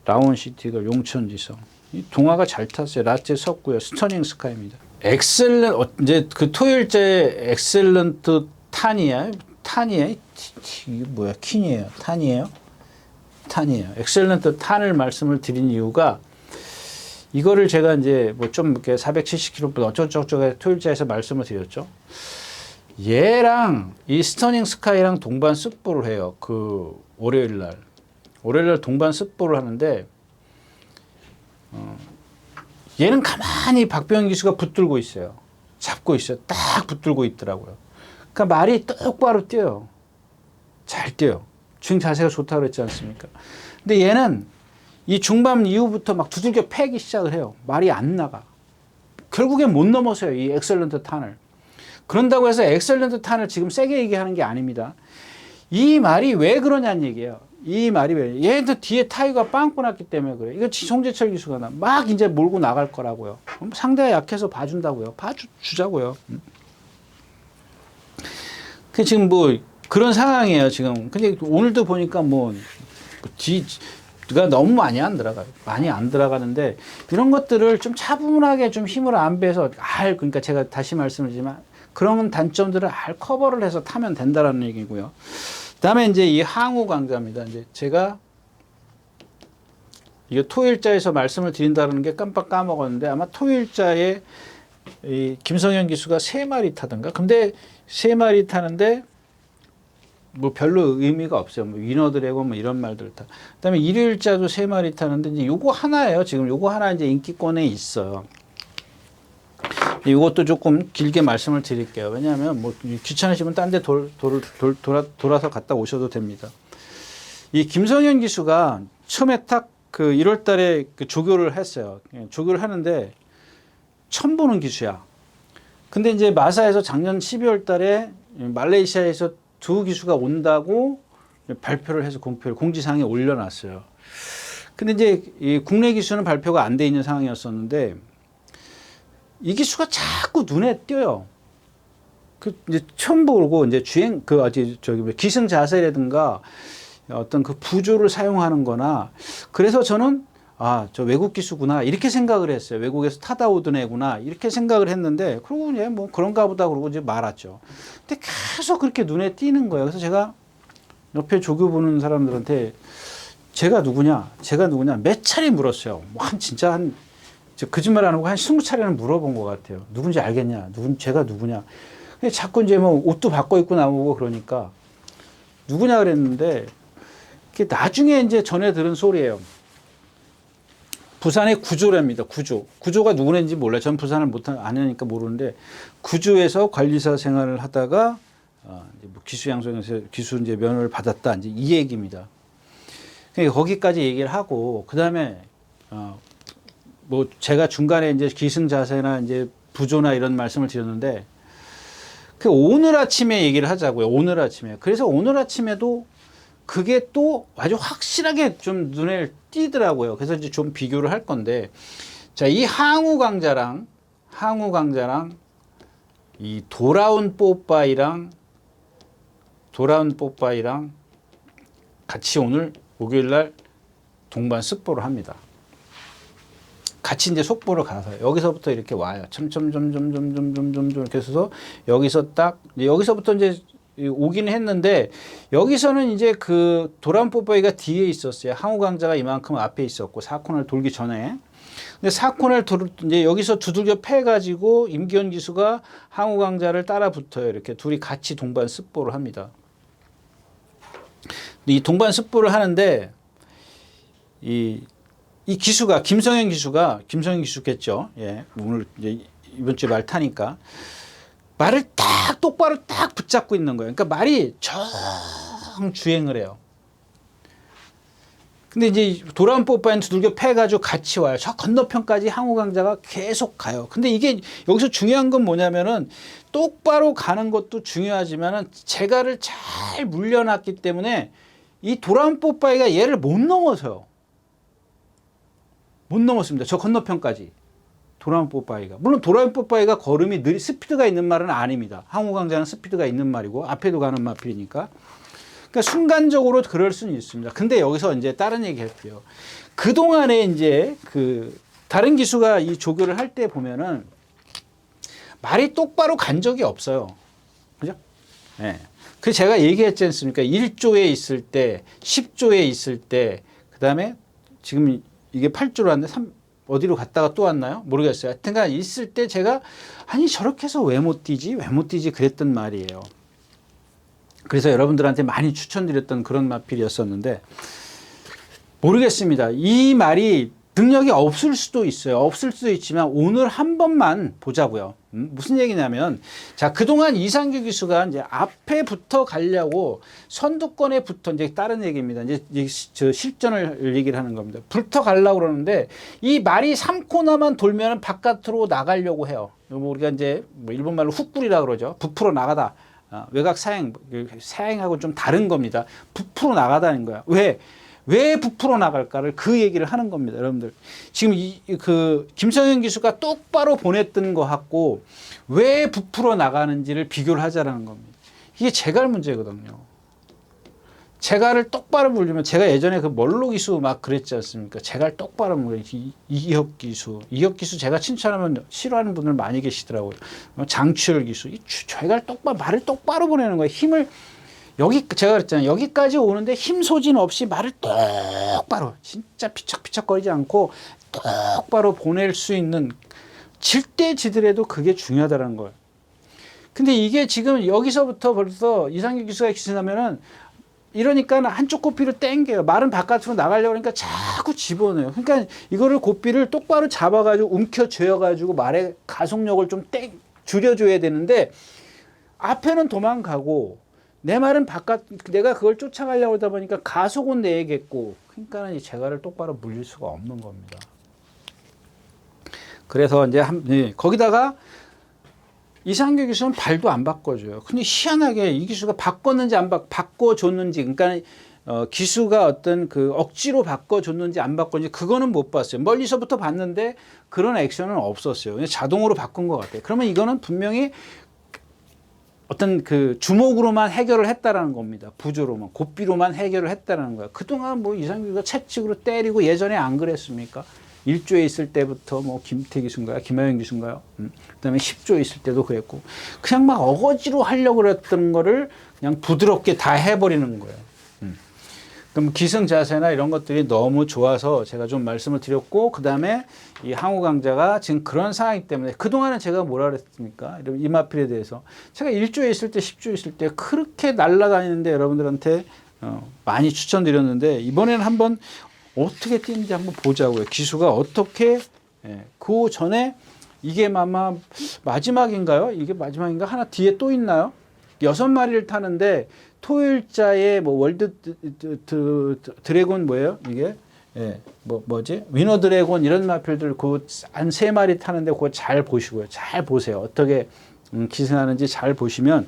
라온 시티걸 용천지성 동화가 잘 탔어요. 라체 섰고요. 스터닝 스카이입니다. 이제 그 토요일째 엑셀런트 탄이야. 이게 뭐야? 킨이에요. 탄이에요. 엑셀런트 탄을 말씀을 드린 이유가 이거를 제가 이제 뭐 좀 이렇게 470km 어쩌고저쩌고 토요일자에서 말씀을 드렸죠. 얘랑 이 스터닝 스카이랑 동반 습보를 해요. 그 월요일 날 동반 습보를 하는데 얘는 가만히 박병현 기수가 붙들고 있어요. 잡고 있어요. 딱 붙들고 있더라고요. 그러니까 말이 똑바로 뛰어요. 잘 뛰어요. 주행 자세가 좋다고 그랬지 않습니까? 근데 얘는 이 중반 이후부터 막 두들겨 패기 시작을 해요. 말이 안 나가. 결국엔 못 넘어서요. 이 엑셀런트 탄을. 그런다고 해서 엑셀런트 탄을 지금 세게 얘기하는 게 아닙니다. 이 말이 왜 그러냐는 얘기예요. 이 말이 왜. 얘도 뒤에 타이어가 빵꾸 났기 때문에 그래. 이거 송재철 기수가 막 이제 몰고 나갈 거라고요. 상대가 약해서 봐준다고요. 봐주자고요. 그 지금 뭐 그런 상황이에요. 지금. 근데 오늘도 보니까 가 너무 많이 안 들어가요. 많이 안 들어가는데 이런 것들을 좀 차분하게 좀 힘을 안 빼서 그러니까 제가 다시 말씀드리지만 그런 단점들을 커버를 해서 타면 된다라는 얘기고요. 그다음에 이제 이 항우 강자입니다. 이제 제가 이거 토일자에서 말씀을 드린다는 게 깜빡 까먹었는데 아마 토일자에 이 김성현 기수가 3마리 타던가. 근데 3마리 타는데 뭐 별로 의미가 없어요. 뭐 위너 드래곤 뭐 이런 말들 다. 그다음에 일요일자도 3마리 타는데 이제 요거 하나예요. 지금 요거 하나 이제 인기권에 있어요. 이것도 조금 길게 말씀을 드릴게요. 왜냐하면 뭐 귀찮으시면 딴 데 돌아서 갔다 오셔도 됩니다. 이 김성현 기수가 처음에 딱 그 1월 달에 그 조교를 했어요. 조교를 하는데 처음 보는 기수야. 근데 이제 마사에서 작년 12월 달에 말레이시아에서 2 기수가 온다고 발표를 해서 공지사항에 올려놨어요. 근데 이제 이 국내 기수는 발표가 안 돼 있는 상황이었었는데 이 기수가 자꾸 눈에 띄어요. 그 이제 처음 보고 이제 기승 자세라든가 어떤 그 부조를 사용하는 거나 그래서 저는 저 외국 기수구나 이렇게 생각을 했어요. 외국에서 타다 오던 애구나 이렇게 생각을 했는데 그러고 이제 뭐 그런가 보다 그러고 이제 말았죠. 근데 계속 그렇게 눈에 띄는 거예요. 그래서 제가 옆에 조교 보는 사람들한테 제가 누구냐 몇 차례 물었어요. 진짜 거짓말 안 하고 한 20차례는 물어본 것 같아요. 누군지 알겠냐? 제가 누구냐? 근데 자꾸 이제 뭐 옷도 바꿔 입고 나오고 그러니까 누구냐 그랬는데 그게 나중에 이제 전해 들은 소리예요. 부산의 구조랍니다. 구조가 누구인지 몰라요. 전 부산을 안 하니까 모르는데 구조에서 관리사 생활을 하다가 기수 양성에서 기수 이제 면허를 받았다. 이제 이 얘기입니다. 거기까지 얘기를 하고 그 다음에 뭐 제가 중간에 이제 기승 자세나 이제 부조나 이런 말씀을 드렸는데 그 오늘 아침에 얘기를 하자고요. 오늘 아침에. 그래서 오늘 아침에도 그게 또 아주 확실하게 좀 눈에 띄더라고요. 그래서 이제 좀 비교를 할 건데 자, 이 항우 강자랑 이 돌아온 뽀빠이랑 같이 오늘 목요일 날 동반 습보를 합니다. 같이 이제 속보를 가서 여기서부터 이렇게 와요. 점점점점점점점점 이렇게 해서 여기서부터 이제 오기는 했는데 여기서는 이제 그 도란 뽀뽀이가 뒤에 있었어요. 항우 강자가 이만큼 앞에 있었고 4코너를 돌기 전에. 근데 4코너를 이제 여기서 두들겨 패가지고 임기현 기수가 항우 강자를 따라 붙어요. 이렇게 둘이 같이 동반 습보를 합니다. 이 동반 습보를 하는데 이 기수가 김성현 기수겠죠. 예, 오늘 이제 이번 주에 말 타니까 말을 딱 똑바로 딱 붙잡고 있는 거예요. 그러니까 말이 정주행을 해요. 근데 이제 돌아온 뽀빠이는 두들겨 패가지고 같이 와요. 저 건너편까지 항우 강자가 계속 가요. 근데 이게 여기서 중요한 건 뭐냐면은 똑바로 가는 것도 중요하지만은 재갈을 잘 물려놨기 때문에 이 돌아온 뽀빠이가 얘를 못 넘어서요. 못 넘었습니다. 저 건너편까지. 돌아온 뽀빠이가. 물론 돌아온 뽀빠이가 걸음이 스피드가 있는 말은 아닙니다. 항우 강자는 스피드가 있는 말이고 앞에도 가는 마필이니까. 그러니까 순간적으로 그럴 수는 있습니다. 근데 여기서 이제 다른 얘기 할게요. 그동안에 이제 다른 기수가 이 조교를 할 때 보면은 말이 똑바로 간 적이 없어요. 그죠? 예. 네. 그래서 제가 얘기했지 않습니까? 1조에 있을 때, 10조에 있을 때, 그 다음에 지금 이게 8조로 왔는데 어디로 갔다가 또 왔나요? 모르겠어요. 하여튼간 있을 때 제가 아니 저렇게 해서 왜 못 뛰지? 왜 못 뛰지? 그랬던 말이에요. 그래서 여러분들한테 많이 추천드렸던 그런 마필이었었는데 모르겠습니다. 이 말이 능력이 없을 수도 있어요. 없을 수도 있지만 오늘 한 번만 보자고요. 무슨 얘기냐면 자 그동안 이상규 기수가 이제 앞에 붙어 가려고 선두권에 붙어 이제 다른 얘기입니다. 이제 저 실전을 얘기를 하는 겁니다. 붙어 가려고 그러는데 이 말이 3코너만 돌면 바깥으로 나가려고 해요. 우리가 이제 뭐 일본말로 훅구리라 그러죠. 부풀어 나가다. 외곽 사행하고 좀 다른 겁니다. 부풀어 나가다는 거야. 왜 부풀어 나갈까를 그 얘기를 하는 겁니다. 여러분들. 지금 김성현 기수가 똑바로 보냈던 거 갖고 왜 부풀어 나가는지를 비교를 하자라는 겁니다. 이게 재갈 문제거든요. 재갈을 똑바로 물리면 제가 예전에 그 멀로 기수 막 그랬지 않습니까? 재갈 똑바로 물려. 이혁 기수 제가 칭찬하면 싫어하는 분들 많이 계시더라고요. 장추열 기수. 재갈 똑바로 말을 똑바로 보내는 거예요. 힘을 제가 그랬잖아요. 여기까지 오는데 힘 소진 없이 말을 똑바로 진짜 피척피척거리지 않고 똑바로 보낼 수 있는 질 때 지더라도 그게 중요하다는 거예요. 근데 이게 지금 여기서부터 벌써 이상규 기수가 기승하면은 이러니까 한쪽 고삐를 땡겨요. 말은 바깥으로 나가려고 하니까 자꾸 집어넣어요. 그러니까 이거를 고삐를 똑바로 잡아가지고 움켜쥐어가지고 말의 가속력을 좀 줄여줘야 되는데 앞에는 도망가고 내 말은 내가 그걸 쫓아가려고 하다 보니까 가속은 내야겠고 그러니까 이 재갈을 똑바로 물릴 수가 없는 겁니다. 그래서 이제 거기다가 이상규 기수는 발도 안 바꿔줘요. 근데 희한하게 이 기수가 바꿨는지 안 바꿔줬는지, 그러니까 기수가 어떤 억지로 바꿔줬는지 안 바꿨는지 그거는 못 봤어요. 멀리서부터 봤는데 그런 액션은 없었어요. 그냥 자동으로 바꾼 것 같아요. 그러면 이거는 분명히 어떤 주먹으로만 해결을 했다라는 겁니다. 부조로만, 고삐로만 해결을 했다라는 거야. 그동안 뭐 이상규가 채찍으로 때리고 예전에 안 그랬습니까? 1조에 있을 때부터 뭐 김태 기수인가요? 김하영 기수인가요? 그다음에 10조에 있을 때도 그랬고 그냥 막 어거지로 하려고 그랬던 거를 그냥 부드럽게 다 해버리는 거예요. 그럼 기승 자세나 이런 것들이 너무 좋아서 제가 좀 말씀을 드렸고 그다음에 이 항우 강자가 지금 그런 상황이기 때문에 그동안은 제가 뭐라 그랬습니까? 이 마필에 대해서 제가 1조에 있을 때 10조에 있을 때 그렇게 날아다니는데 여러분들한테 많이 추천드렸는데 이번에는 한번 어떻게 뛰는지 한번 보자고요. 기수가 어떻게 그 전에 이게 아마 마지막인가요? 이게 마지막인가? 하나 뒤에 또 있나요? 6마리를 타는데 토요일자에 뭐 월드 드래곤 뭐예요? 이게 뭐지? 위너 드래곤 이런 마필들 한 3마리 타는데 그거 잘 보시고요. 잘 보세요. 어떻게 기승하는지 잘 보시면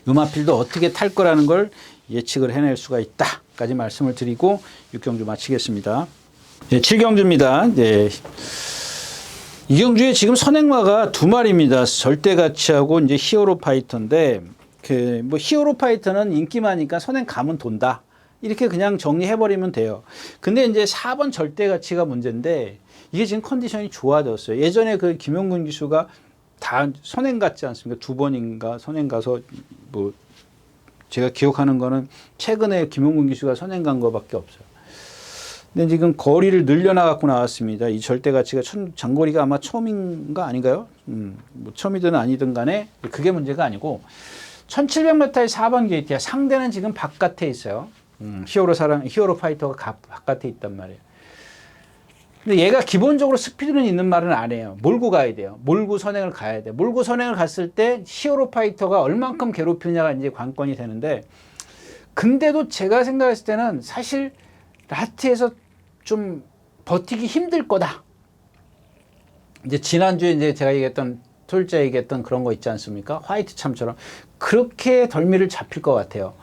이 마필도 어떻게 탈 거라는 걸 예측을 해낼 수가 있다. 까지 말씀을 드리고 6경주 마치겠습니다. 네, 7경주입니다. 네. 이 경주에 지금 선행마가 2마리입니다. 절대가치하고 이제 히어로 파이터인데 뭐 히어로 파이터는 인기많으니까 선행 가면 돈다. 이렇게 그냥 정리해버리면 돼요. 근데 이제 4번 절대가치가 문제인데 이게 지금 컨디션이 좋아졌어요. 예전에 김용근 기수가 다 선행 갔지 않습니까? 2번인가 선행 가서 뭐 제가 기억하는 거는 최근에 김용근 기수가 선행 간 거밖에 없어요. 근데 지금 거리를 늘려나갖고 나왔습니다. 이 절대가치가 장거리가 아마 처음인가 아닌가요? 뭐 처음이든 아니든 간에 그게 문제가 아니고 1700m의 4번 게이트야. 상대는 지금 바깥에 있어요. 히어로 파이터가 바깥에 있단 말이에요. 근데 얘가 기본적으로 스피드는 있는 말은 아니에요. 몰고 가야 돼요. 몰고 선행을 가야 돼. 몰고 선행을 갔을 때 히어로 파이터가 얼만큼 괴롭히냐가 이제 관건이 되는데, 근데도 제가 생각했을 때는 사실 라트에서 좀 버티기 힘들 거다. 이제 지난주에 이제 제가 얘기했던, 토요일째 얘기했던 그런 거 있지 않습니까? 화이트 참처럼. 그렇게 덜미를 잡힐 것 같아요.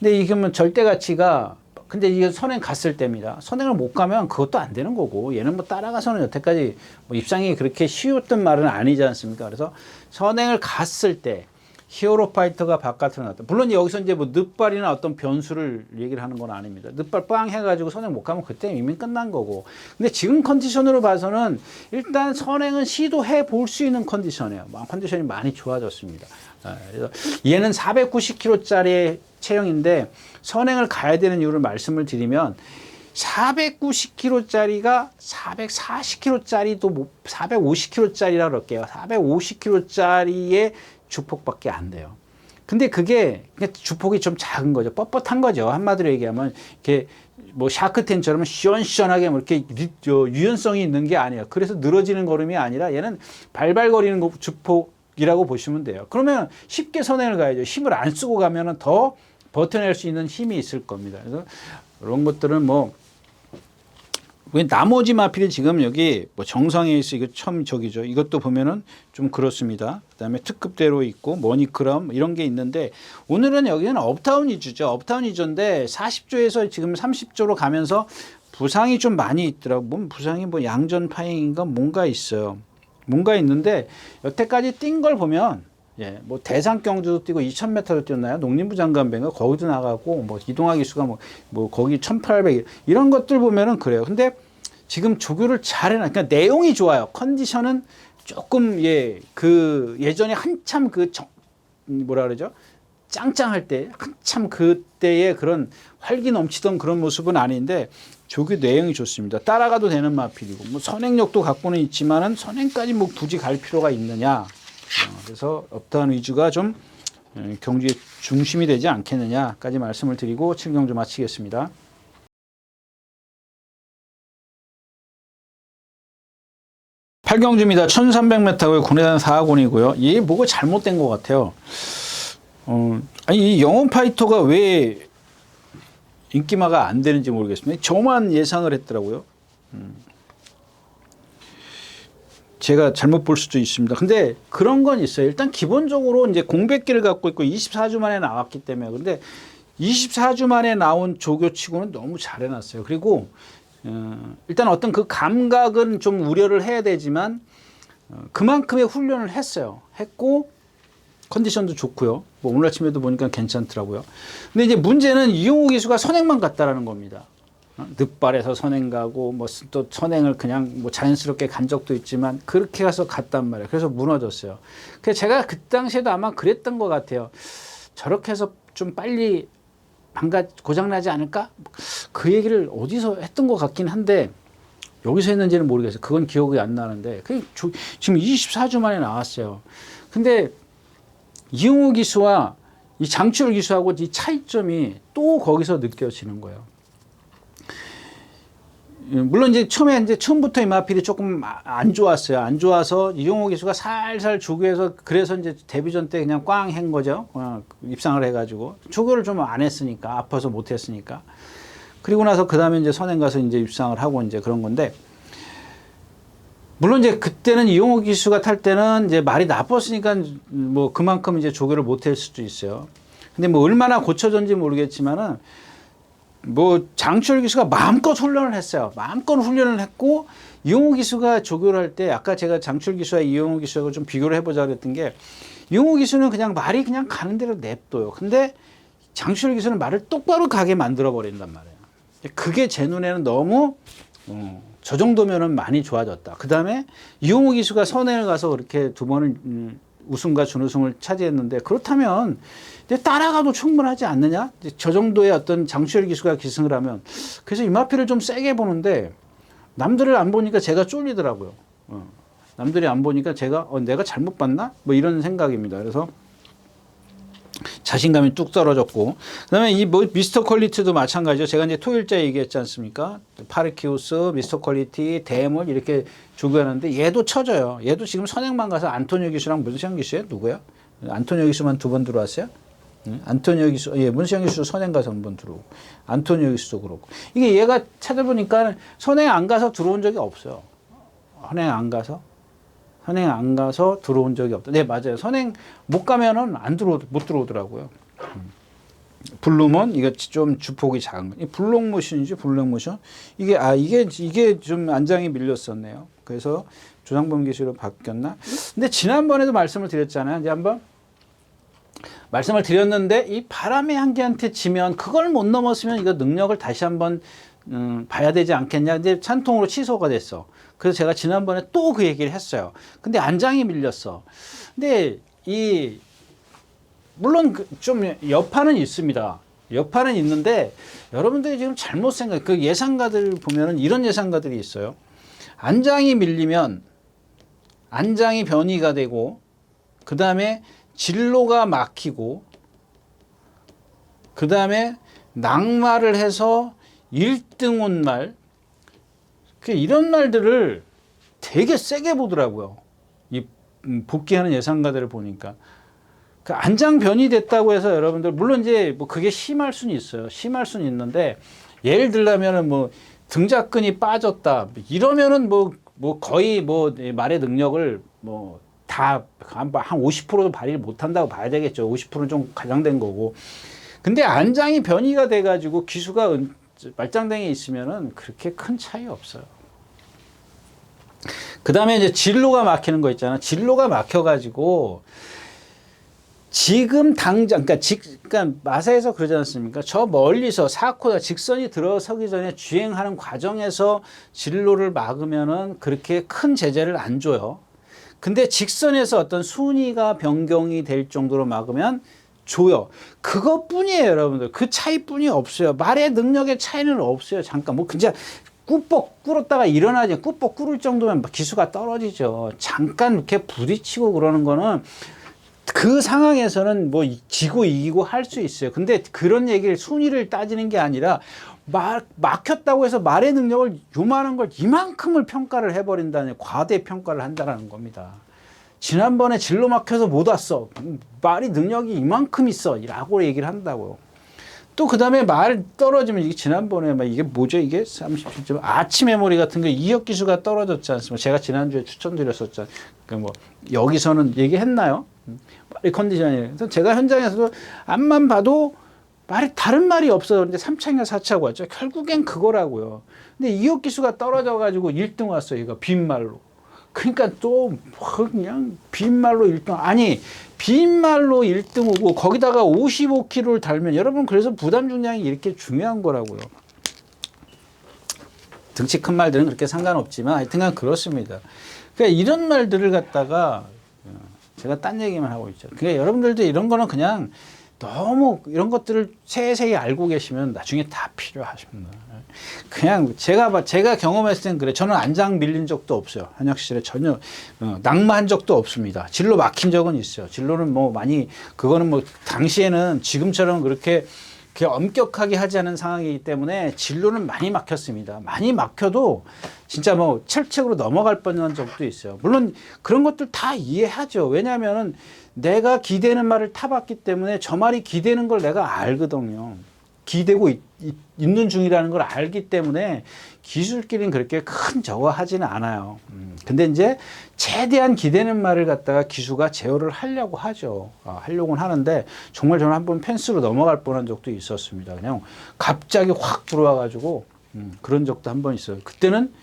근데 이게 절대 가치가, 근데 이게 선행 갔을 때입니다. 선행을 못 가면 그것도 안 되는 거고, 얘는 뭐 따라가서는 여태까지 뭐 입상이 그렇게 쉬웠던 말은 아니지 않습니까? 그래서 선행을 갔을 때 히어로 파이터가 바깥으로 나왔다. 물론 여기서 이제 뭐 늑발이나 어떤 변수를 얘기를 하는 건 아닙니다. 늑발 빵 해가지고 선행 못 가면 그때 이미 끝난 거고. 근데 지금 컨디션으로 봐서는 일단 선행은 시도해 볼 수 있는 컨디션이에요. 컨디션이 많이 좋아졌습니다. 그래서 얘는 490kg짜리 체형인데 선행을 가야 되는 이유를 말씀을 드리면, 490kg짜리가 440kg짜리도 450kg짜리라 그럴게요. 450kg짜리의 주폭밖에 안 돼요. 근데 그게 주폭이 좀 작은 거죠. 뻣뻣한 거죠. 한마디로 얘기하면 이렇게 뭐 샤크텐처럼 시원시원하게 뭐 이렇게 유연성이 있는 게 아니에요. 그래서 늘어지는 걸음이 아니라 얘는 발발거리는 주폭이라고 보시면 돼요. 그러면 쉽게 선행을 가야죠. 힘을 안 쓰고 가면은 더 버텨낼 수 있는 힘이 있을 겁니다. 그래서 이런 것들은 뭐, 나머지 마필이 지금 여기 뭐 정상에 있어, 이거 처음 저기죠. 이것도 보면은 좀 그렇습니다. 그 다음에 특급대로 있고, 머니크럼 이런 게 있는데, 오늘은 여기는 업타운 위주죠. 업타운 위주인데 40조에서 지금 30조로 가면서 부상이 좀 많이 있더라고. 뭐 부상이 뭐 양전 파행인가 뭔가 있어요. 뭔가 있는데, 여태까지 뛴 걸 보면, 예, 뭐 대상 경주도 뛰고 2000m도 뛰었나요? 농림부 장관배인가 거기도 나가고, 뭐 이동화 기수가 뭐 거기 1800 이런 것들 보면은 그래요. 근데 지금 조교를 잘 해놔. 그러니까 내용이 좋아요. 컨디션은 조금, 예, 그 예전에 한참 뭐라 그러죠? 짱짱할 때 한참 그때의 그런 활기 넘치던 그런 모습은 아닌데, 조교 내용이 좋습니다. 따라가도 되는 마필이고, 뭐 선행력도 갖고는 있지만은 선행까지 뭐 굳이 갈 필요가 있느냐. 그래서 업다운 위주가 좀 경주의 중심이 되지 않겠느냐까지 말씀을 드리고 7경주 마치겠습니다. 8경주입니다. 1300m고요. 군의단 4학원이고요. 이게 뭐가 잘못된 것 같아요. 아니, 이 영혼 파이터가 왜 인기마가 안 되는지 모르겠습니다. 저만 예상을 했더라고요. 제가 잘못 볼 수도 있습니다. 근데 그런 건 있어요. 일단 기본적으로 이제 공백기를 갖고 있고 24주 만에 나왔기 때문에. 근데 24주 만에 나온 조교치고는 너무 잘 해놨어요. 그리고 일단 어떤 그 감각은 좀 우려를 해야 되지만 그만큼의 훈련을 했어요. 했고 컨디션도 좋고요. 뭐 오늘 아침에도 보니까 괜찮더라고요. 근데 이제 문제는 이용호 기수가 선행만 갔다라는 겁니다. 늑발에서 선행 가고 뭐 또 선행을 그냥 뭐 자연스럽게 간 적도 있지만 그렇게 가서 갔단 말이에요. 그래서 무너졌어요. 그래서 제가 그 당시에도 아마 그랬던 것 같아요. 저렇게 해서 좀 빨리 고장나지 않을까? 그 얘기를 어디서 했던 것 같긴 한데 여기서 했는지는 모르겠어요. 그건 기억이 안 나는데 지금 24주 만에 나왔어요. 근데 이용호 기수와 이 장치열 기수하고 이 차이점이 또 거기서 느껴지는 거예요. 물론 이제 처음부터 이 마필이 조금 안 좋았어요. 안 좋아서 이용호 기수가 살살 조교해서 그래서 이제 데뷔전 때 그냥 꽝 한 거죠. 입상을 해가지고 조교를 좀 안 했으니까, 아파서 못 했으니까. 그리고 나서 그 다음에 이제 선행 가서 이제 입상을 하고 이제 그런 건데, 물론 이제 그때는 이용호 기수가 탈 때는 이제 말이 나빴으니까 뭐 그만큼 이제 조교를 못 했을 수도 있어요. 근데 뭐 얼마나 고쳐졌는지 모르겠지만은 뭐 장철 기수가 마음껏 훈련을 했어요. 마음껏 훈련을 했고, 이용호 기수가 조교를 할 때 아까 제가 장철 기수와 이용호 기수하고 좀 비교를 해보자 그랬던 게, 이용호 기수는 그냥 말이 그냥 가는 대로 냅둬요. 근데 장철 기수는 말을 똑바로 가게 만들어 버린단 말이에요. 그게 제 눈에는 너무 저 정도면은 많이 좋아졌다. 그 다음에 이용호 기수가 선행을 가서 그렇게 두 번을 우승과 준우승을 차지했는데, 그렇다면 따라가도 충분하지 않느냐? 저 정도의 어떤 장수열 기수가 기승을 하면. 그래서 이 마필을 좀 세게 보는데 남들을 안 보니까 제가 쫄리더라고요. 남들이 안 보니까 제가 내가 잘못 봤나? 뭐 이런 생각입니다. 그래서 자신감이 뚝 떨어졌고, 그다음에 이 뭐 미스터 퀄리티도 마찬가지죠. 제가 이제 토요일째 얘기했지 않습니까? 파르키우스, 미스터 퀄리티, 대물 이렇게 조교하는데 얘도 쳐져요. 얘도 지금 선행만 가서 안토니오 기수랑 문시영 기수예요? 누구야? 안토니오 기수만 2번 들어왔어요? 안토니오 기수, 예, 문시영 기수 선행 가서 1번 들어오고, 안토니오 기수도 그렇고. 이게 얘가 찾아보니까 선행 안 가서 들어온 적이 없어요. 선행 안 가서 들어온 적이 없다. 네, 맞아요. 선행 못 가면은 못 들어오더라고요. 블루먼, 이거 좀 주폭이 작은 거. 이 블록모션이죠, 블록모션. 이게 좀 안장이 밀렸었네요. 그래서 조상범 기수로 바뀌었나? 근데 지난번에도 말씀을 드렸잖아요. 이제 한번 말씀을 드렸는데 이 바람의 향기한테 지면 그걸 못 넘었으면 이거 능력을 다시 한번 봐야 되지 않겠냐. 이제 찬통으로 취소가 됐어. 그래서 제가 지난번에 또 그 얘기를 했어요. 근데 안장이 밀렸어. 근데 물론 좀 여파는 있습니다. 여파는 있는데 여러분들이 지금 잘못 그 예상가들 보면은 이런 예상가들이 있어요. 안장이 밀리면 안장이 변이가 되고, 그 다음에 진로가 막히고, 그 다음에 낙마를 해서 1등 온 말, 이런 말들을 되게 세게 보더라고요. 이 복귀하는 예상가들을 보니까. 그 안장 변이됐다고 해서 여러분들, 물론 이제 뭐 그게 심할 수는 있어요. 심할 수는 있는데, 예를 들자면은 뭐 등작근이 빠졌다. 이러면은 뭐 거의 뭐 말의 능력을 뭐 다 한 50%도 발휘를 못한다고 봐야 되겠죠. 50%는 좀 과장된 거고. 근데 안장이 변이가 돼가지고 기수가 말짱댕이에 있으면은 그렇게 큰 차이 없어요. 그 다음에 이제 진로가 막히는 거 있잖아. 진로가 막혀가지고 지금 당장, 그러니까 마사에서 그러지 않습니까? 저 멀리서 사코다 직선이 들어서기 전에 주행하는 과정에서 진로를 막으면은 그렇게 큰 제재를 안 줘요. 근데 직선에서 어떤 순위가 변경이 될 정도로 막으면 줘요. 그것뿐이에요, 여러분들. 그 차이뿐이 없어요. 말의 능력의 차이는 없어요. 잠깐 뭐 그냥 꾸벅 꿇었다가 일어나지, 꾸벅 꿇을 정도면 기수가 떨어지죠. 잠깐 이렇게 부딪히고 그러는 거는 그 상황에서는 뭐 지고 이기고 할 수 있어요. 근데 그런 얘기를 순위를 따지는 게 아니라 막혔다고 해서 말의 능력을 요만한 걸 이만큼을 평가를 해버린다는, 과대 평가를 한다는 겁니다. 지난번에 진로 막혀서 못 왔어. 말이 능력이 이만큼 있어. 라고 얘기를 한다고요. 또 그 다음에 말 떨어지면, 이게 지난번에 이게 뭐죠? 이게 37점 아치 메모리 같은 거 이역 기수가 떨어졌지 않습니까? 제가 지난주에 추천드렸었잖아요. 그러니까 뭐 여기서는 얘기했나요? 말이 컨디션이. 그래서 제가 현장에서도 앞만 봐도 말이 다른 말이 없어요. 근데 3차인가 4차고 왔죠. 결국엔 그거라고요. 근데 이역 기수가 떨어져 가지고 1등 왔어요. 이거 빈말로. 그러니까 또 그냥 빈말로 1등. 아니, 빈말로 1등 오고 거기다가 55kg를 달면, 여러분 그래서 부담 중량이 이렇게 중요한 거라고요. 등치 큰 말들은 그렇게 상관없지만 하여튼간 그렇습니다. 그러니까 이런 말들을 갖다가 제가 딴 얘기만 하고 있죠. 그러니까 여러분들도 이런 거는 그냥 너무 이런 것들을 세세히 알고 계시면 나중에 다 필요하십니다. 그냥 제가 경험했을 땐 그래. 저는 안장 밀린 적도 없어요. 한약실에 전혀 낙마한 적도 없습니다. 진로 막힌 적은 있어요. 진로는 뭐 많이, 그거는 뭐 당시에는 지금처럼 그렇게 엄격하게 하지 않은 상황이기 때문에 진로는 많이 막혔습니다. 많이 막혀도 진짜 뭐 철책으로 넘어갈 뻔한 적도 있어요. 물론 그런 것들 다 이해하죠. 왜냐하면은 내가 기대는 말을 타봤기 때문에 저 말이 기대는 걸 내가 알거든요. 기대고 있는 중이라는 걸 알기 때문에 기술끼리는 그렇게 큰 저거 하지는 않아요. 근데 이제 최대한 기대는 말을 갖다가 기수가 제어를 하려고 하죠. 하려고는 하는데 정말 저는 한번 펜스로 넘어갈 뻔한 적도 있었습니다. 그냥 갑자기 확 들어와가지고 그런 적도 한 번 있어요. 그때는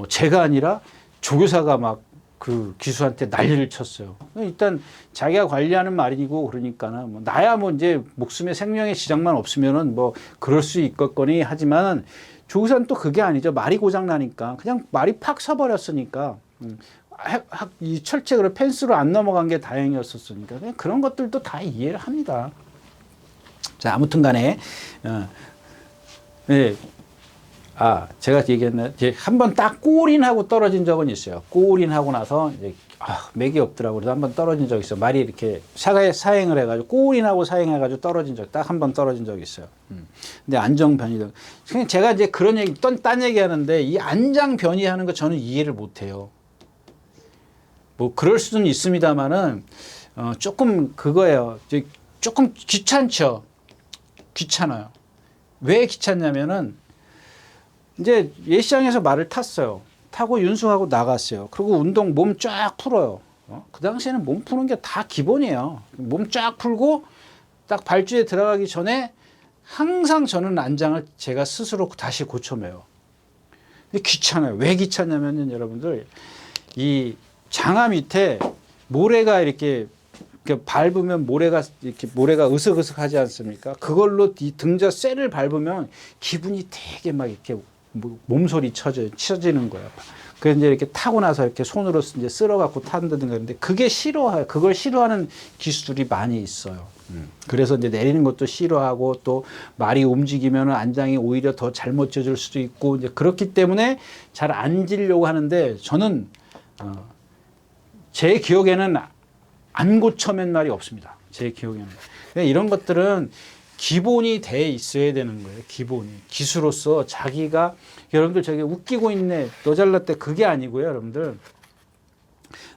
제가 아니라 조교사가 막 그 기수한테 난리를 쳤어요. 일단 자기가 관리하는 말이고 그러니까는 뭐 나야 뭐 이제 목숨의 생명의 지장만 없으면은 뭐 그럴 수 있겠거니 하지만 조교사는 또 그게 아니죠. 말이 고장 나니까 그냥 말이 팍 서버렸으니까 이 철책으로 펜스로 안 넘어간 게 다행이었었으니까 그냥 그런 것들도 다 이해를 합니다. 자, 아무튼간에 네. 제가 얘기했나? 한번 딱 골인하고 떨어진 적은 있어요. 골인하고 나서 이제 맥이 없더라고. 그래서 한번 떨어진 적 있어요. 말이 이렇게 사행을 해가지고 꼬리 나고 사행해가지고 떨어진 적 딱 한 번 떨어진 적이 있어요. 근데 안정 변이. 그냥 제가 이제 그런 얘기, 딴 얘기 하는데 이 안장 변이하는 거 저는 이해를 못해요. 뭐 그럴 수는 있습니다만은 조금 그거예요. 조금 귀찮죠. 귀찮아요. 왜 귀찮냐면은 이제 예시장에서 말을 탔어요. 타고 윤수하고 나갔어요. 그리고 운동 몸 쫙 풀어요. 그 당시에는 몸 푸는 게 다 기본이에요. 몸 쫙 풀고 딱 발주에 들어가기 전에 항상 저는 안장을 제가 스스로 다시 고쳐매요. 근데 귀찮아요. 왜 귀찮냐면은 여러분들 이 장화 밑에 모래가 이렇게 밟으면 모래가 으슥으슥하지 않습니까? 그걸로 이 등자 쇠를 밟으면 기분이 되게 막 이렇게 몸소리 쳐지는 거예요. 그래서 이제 이렇게 타고 나서 이렇게 손으로 이제 쓸어갖고 탄다든가 그런데 그걸 싫어하는 기술이 많이 있어요. 그래서 이제 내리는 것도 싫어하고 또 말이 움직이면 안장이 오히려 더 잘못 젖을 수도 있고 이제 그렇기 때문에 잘 앉으려고 하는데 저는 제 기억에는 안 고쳐맨 날이 없습니다. 제 기억에는. 이런 것들은 기본이 돼 있어야 되는 거예요. 기본이. 기수로서 자기가 여러분들 저기 웃기고 있네. 너 잘났대. 그게 아니고요. 여러분들.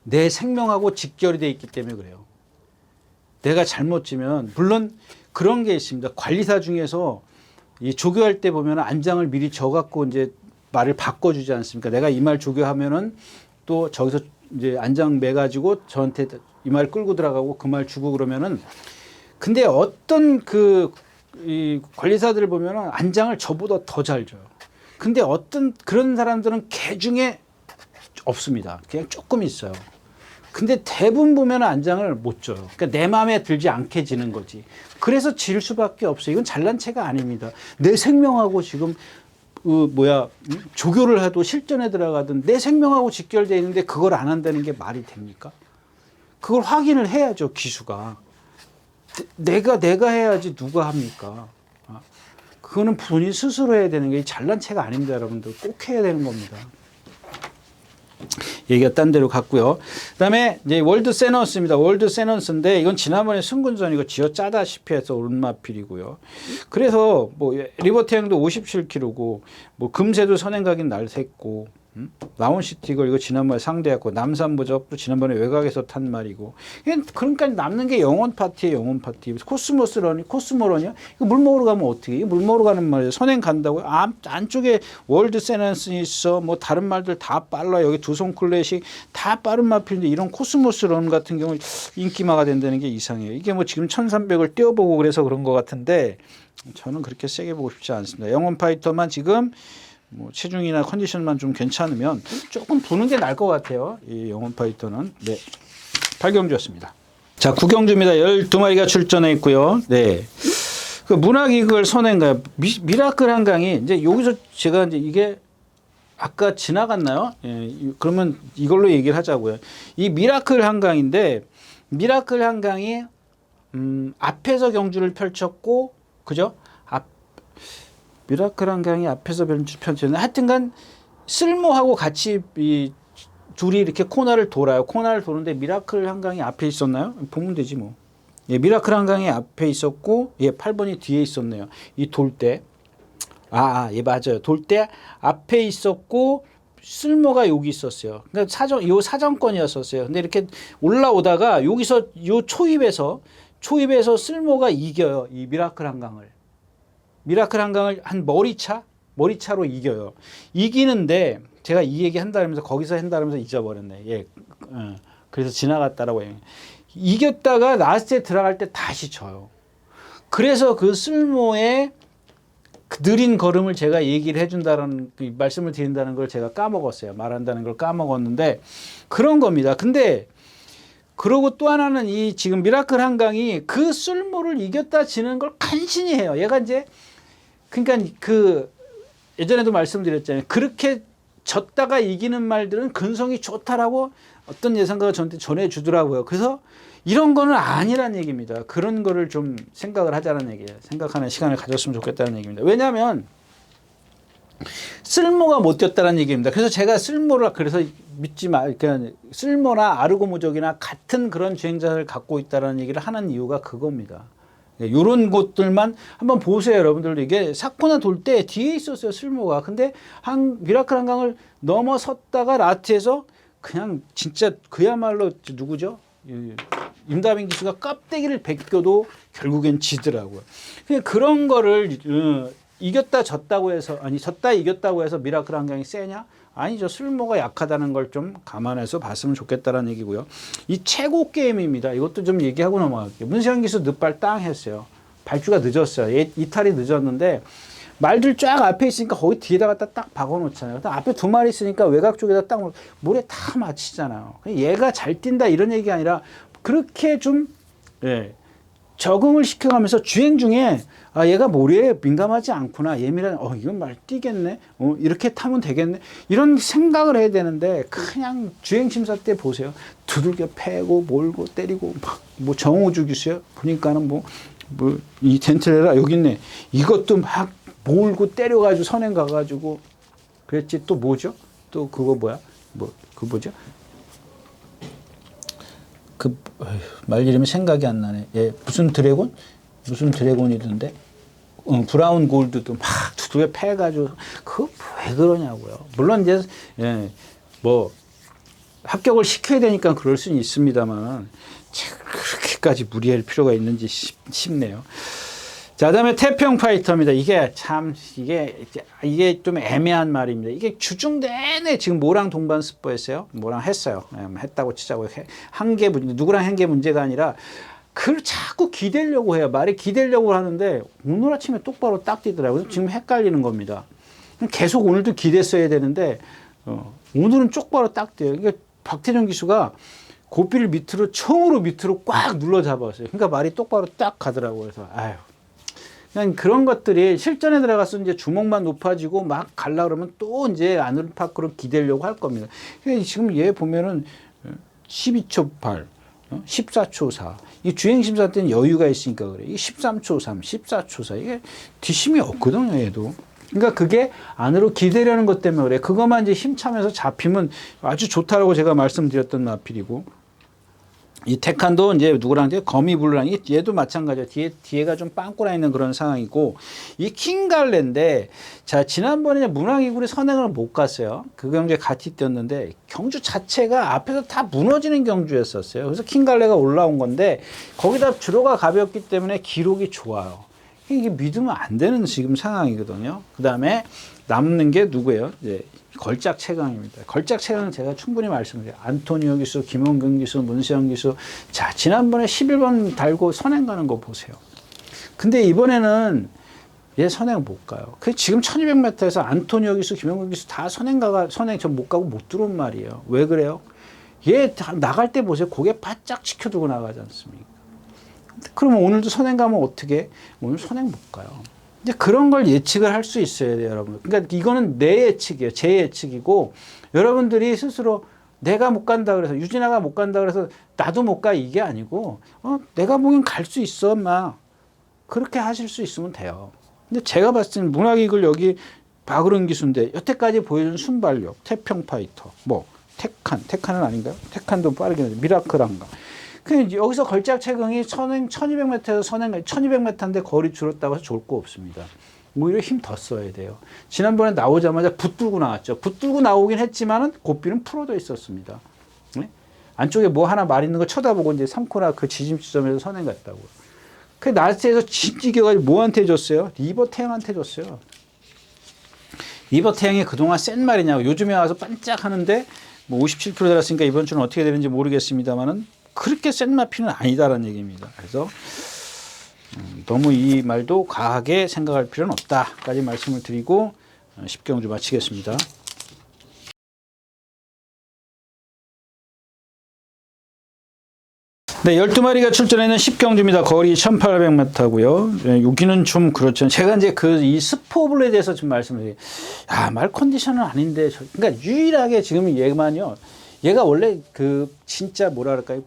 내 생명하고 직결이 돼 있기 때문에 그래요. 내가 잘못 지면 물론 그런 게 있습니다. 관리사 중에서 이 조교할 때 보면 안장을 미리 져갖고 이제 말을 바꿔주지 않습니까? 내가 이 말 조교하면은 또 저기서 이제 안장 매가지고 저한테 이 말 끌고 들어가고 그 말 주고 그러면은 근데 어떤 이 관리사들을 보면은 안장을 저보다 더 잘 줘요. 근데 어떤 그런 사람들은 개 중에 없습니다. 그냥 조금 있어요. 근데 대부분 보면 안장을 못 줘요. 그러니까 내 마음에 들지 않게 지는 거지. 그래서 질 수밖에 없어요. 이건 잘난 체가 아닙니다. 내 생명하고 지금 조교를 해도 실전에 들어가든 내 생명하고 직결되어 있는데 그걸 안 한다는 게 말이 됩니까? 그걸 확인을 해야죠. 기수가. 내가 해야지 누가 합니까? 그거는 본인 스스로 해야 되는 게 잘난 체가 아닙니다. 여러분들 꼭 해야 되는 겁니다. 얘기가 딴 데로 갔고요. 그다음에 이제 월드 세넌스입니다. 월드 세넌스인데 이건 지난번에 승군전 이거 쥐어 짜다시피 해서 온마필이고요. 그래서 뭐 리버태양도 57km고 뭐 금세도 선행각인 날샜고 라운시티걸 이거 지난번에 상대했고 남산부적도 지난번에 외곽에서 탄 말이고 그러니까 남는 게 영원 파티예요. 영원 파티. 코스모런이요? 이거 물 먹으러 가면 어떻게 해요? 물 먹으러 가는 말이에요. 선행 간다고요? 안쪽에 월드 세넌스 있어. 뭐 다른 말들 다 빨라. 여기 두손 클래식 다 빠른 마필인데 이런 코스모스런 같은 경우 인기마가 된다는 게 이상해요. 이게 뭐 지금 1300을 띄워보고 그래서 그런 것 같은데 저는 그렇게 세게 보고 싶지 않습니다. 영원 파이터만 지금 뭐 체중이나 컨디션만 좀 괜찮으면 조금 부는 게 나을 것 같아요. 이 영원 파이터는. 네. 8경주였습니다. 자, 9경주입니다. 12마리가 출전해 있고요. 네. 그 문화기글 선행가 미라클 한강이 이제 여기서 제가 이제 이게 아까 지나갔나요? 예, 그러면 이걸로 얘기를 하자고요. 이 미라클 한강인데 미라클 한강이 앞에서 경주를 펼쳤고 그죠? 미라클 한강이 앞에서 펼쳤는데 하여튼간 쓸모하고 같이 이 둘이 이렇게 코너를 돌아요. 코너를 도는데 미라클 한강이 앞에 있었나요? 보면 되지 뭐. 예, 미라클 한강이 앞에 있었고, 예, 8번이 뒤에 있었네요. 이 돌 때. 예, 맞아요. 돌 때 앞에 있었고, 쓸모가 여기 있었어요. 그러니까 요 사정권이었었어요. 근데 이렇게 올라오다가 여기서 요 초입에서 쓸모가 이겨요. 이 미라클 한강을. 미라클 한강을 한 머리차로 이겨요. 이기는데 제가 이 얘기 한다면서 거기서 한다면서 잊어버렸네. 예. 그래서 지나갔다라고 해요. 이겼다가 라스트에 들어갈 때 다시 져요. 그래서 그 쓸모의 느린 걸음을 제가 얘기를 해준다는 말씀을 드린다는 걸 제가 까먹었어요. 말한다는 걸 까먹었는데 그런 겁니다. 근데 그러고 또 하나는 이 지금 미라클 한강이 그 쓸모를 이겼다 지는 걸 간신히 해요. 얘가 이제 그러니까 예전에도 말씀드렸잖아요. 그렇게 졌다가 이기는 말들은 근성이 좋다라고 어떤 예상가가 저한테 전해주더라고요. 그래서 이런 거는 아니란 얘기입니다. 그런 거를 좀 생각을 하자는 얘기예요. 생각하는 시간을 가졌으면 좋겠다는 얘기입니다. 왜냐하면 쓸모가 못 뛰었다는 얘기입니다. 그래서 제가 쓸모를 그래서 믿지 마, 그냥 쓸모나 아르고무족이나 같은 그런 주행자를 갖고 있다는 얘기를 하는 이유가 그겁니다. 이런 것들만 한번 보세요, 여러분들. 이게 사코나 돌 때 뒤에 있었어요, 쓸모가. 근데 미라클 한강을 넘어섰다가 라트에서 그냥 진짜 그야말로 누구죠? 임다빈 기수가 껍데기를 벗겨도 결국엔 지더라고요. 그런 거를 이겼다 졌다고 해서, 아니 졌다 이겼다고 해서 미라클 한강이 세냐? 아니죠. 쓸모가 약하다는 걸 좀 감안해서 봤으면 좋겠다는 얘기고요. 이 최고 게임입니다. 이것도 좀 얘기하고 넘어갈게요. 문세영 기수 늑발 땅 했어요. 발주가 늦었어요. 이탈이 늦었는데 말들 쫙 앞에 있으니까 거기 뒤에다가 딱 박아놓잖아요. 앞에 두 마리 있으니까 외곽 쪽에다 딱 모래 다 맞히잖아요. 얘가 잘 뛴다 이런 얘기가 아니라 그렇게 좀 적응을 시켜가면서 주행 중에 얘가 모래에 민감하지 않구나. 예민한, 이건 말 뛰겠네. 이렇게 타면 되겠네. 이런 생각을 해야 되는데 그냥 주행 심사 때 보세요. 두들겨 패고 몰고 때리고 뭐 정우주 기수요. 보니까는 이 덴트레라 여기 있네. 이것도 막 몰고 때려가지고 선행 가가지고 그랬지. 또 뭐죠? 또 그거 뭐야? 그 뭐죠? 말 이름이 생각이 안 나네. 무슨 드래곤? 무슨 드래곤이던데? 브라운 골드도 막 두들겨 패가지고 그거 왜 그러냐고요. 물론 이제 합격을 시켜야 되니까 그럴 수는 있습니다만 그렇게까지 무리할 필요가 있는지 싶네요. 자, 그다음에 태평 파이터입니다. 이게 좀 애매한 말입니다. 이게 주중 내내 지금 뭐랑 동반 스포했어요? 뭐랑 했어요. 했다고 치자고요. 누구랑 한 게 문제가 아니라 그걸 자꾸 기대려고 해요. 말이 기대려고 하는데 오늘 아침에 똑바로 딱 뛰더라고요. 지금 헷갈리는 겁니다. 계속 오늘도 기댔어야 되는데 오늘은 똑바로 딱 뛰어요. 그러니까 박태정 기수가 고삐를 처음으로 밑으로 꽉 눌러 잡았어요. 그러니까 말이 똑바로 딱 가더라고요. 그래서 그냥 그런 것들이 실전에 들어가서 이제 주먹만 높아지고 막 갈라 그러면 또 이제 안으로 기대려고 할 겁니다. 지금 얘 보면은 12초 8, 14초 4. 이 주행심사 때는 여유가 있으니까 그래. 이게 13초 3, 14초 4. 이게 뒷심이 없거든요, 얘도. 그러니까 그게 안으로 기대려는 것 때문에 그래. 그것만 이제 힘차면서 잡히면 아주 좋다라고 제가 말씀드렸던 마필이고. 이 테칸도 이제 누구랑 거미블루랑 얘도 마찬가지예요. 뒤에가 좀 빵꾸나 있는 그런 상황이고 이 킹갈레인데 자 지난번에 문화기구리 선행을 못 갔어요. 그 경주에 같이 뛰었는데 경주 자체가 앞에서 다 무너지는 경주였었어요. 그래서 킹갈레가 올라온 건데 거기다 주로가 가볍기 때문에 기록이 좋아요. 이게 믿으면 안 되는 지금 상황이거든요. 그 다음에 남는 게 누구예요? 이제 걸작 최강입니다. 걸작 최강은 제가 충분히 말씀드려요. 안토니오 기수, 김원근 기수, 문세영 기수. 자, 지난번에 11번 달고 선행 가는 거 보세요. 근데 이번에는 얘 선행 못 가요. 지금 1200m에서 안토니오 기수, 김원근 기수 다 선행 못 가고 못 들어온 말이에요. 왜 그래요? 얘 나갈 때 보세요. 고개 바짝 지켜두고 나가지 않습니까? 그러면 오늘도 선행 가면 어떻게 해? 오늘 선행 못 가요. 이제 그런 걸 예측을 할 수 있어야 돼요, 여러분. 그러니까 이거는 내 예측이에요. 제 예측이고 여러분들이 스스로 내가 못 간다 그래서 유진아가 못 간다 그래서 나도 못 가 이게 아니고 내가 보기엔 갈 수 있어, 막 그렇게 하실 수 있으면 돼요. 근데 제가 봤을 때는 문화기글 여기 박으른 기수인데 여태까지 보여준 순발력, 태평 파이터, 테칸은 아닌가요? 테칸도 빠르게 미라클 한가. 여기서 걸작 최강이 선행 1200m에서 선행 1200m인데 거리 줄었다고 해서 좋을 거 없습니다. 오히려 힘 더 써야 돼요. 지난번에 나오자마자 붙들고 나왔죠. 붙들고 나오긴 했지만은 고삐는 풀어져 있었습니다. 네? 안쪽에 뭐 하나 말 있는 거 쳐다보고 이제 3코나 그 지점 지점에서 선행 갔다고. 그 나스에서 진지겨가지고 뭐한테 줬어요? 리버 태양한테 줬어요. 리버 태양이 그동안 센 말이냐고. 요즘에 와서 반짝하는데 뭐 57km 달았으니까 이번 주는 어떻게 되는지 모르겠습니다만은 그렇게 센 마피는 아니다라는 얘기입니다. 그래서 너무 이 말도 과하게 생각할 필요는 없다까지 말씀을 드리고 10경주 마치겠습니다. 네, 12마리가 출전하는 10경주입니다. 거리 1800m고요. 여기는 좀 그렇죠. 제가 이제 이 스포블에 대해서 좀 말씀을 드려요. 말 컨디션은 아닌데 그러니까 유일하게 지금 얘가 원래 진짜 뭐라 그럴까요?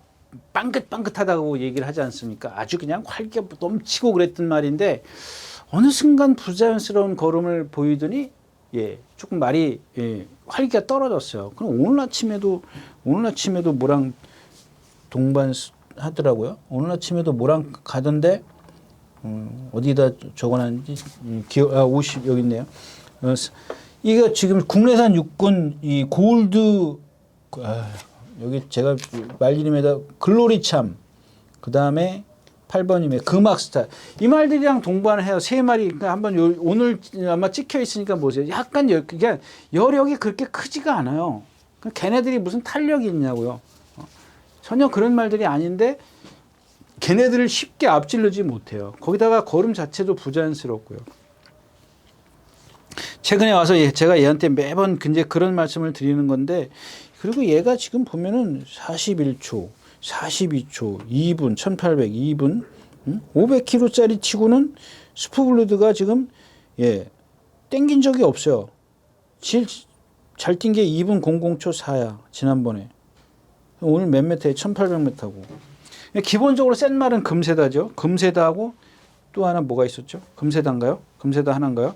빵긋빵긋하다고 얘기를 하지 않습니까? 아주 그냥 활기 넘치고 그랬던 말인데 어느 순간 부자연스러운 걸음을 보이더니 예, 조금 말이 예, 활기가 떨어졌어요. 그럼 오늘 아침에도 뭐랑 동반 하더라고요. 오늘 아침에도 뭐랑 가던데 어디다 적어놨는지 기억 50 여기 있네요. 이거 지금 국내산 육군 이 골드 여기 제가 말 이름에다 글로리참 그다음에 8번이면 금악스타 이 말들이랑 동반을 해요. 세 마리 그러니까 한번 오늘 아마 찍혀 있으니까 보세요. 약간 그러니까 여력이 그렇게 크지가 않아요. 걔네들이 무슨 탄력이 있냐고요. 전혀 그런 말들이 아닌데 걔네들을 쉽게 앞질르지 못해요. 거기다가 걸음 자체도 부자연스럽고요. 최근에 와서 제가 얘한테 매번 이제 그런 말씀을 드리는 건데 그리고 얘가 지금 보면은 41초, 42초, 2분, 1800, 2분, 500kg짜리 치고는 스프블루드가 지금 예 땡긴 적이 없어요. 제일 잘 뛴 게 2분 00초 4야 지난번에. 오늘 몇 메타에 1800m고. 기본적으로 센 말은 금세다죠. 금세다하고 또 하나 뭐가 있었죠? 금세다인가요? 금세다 하나인가요?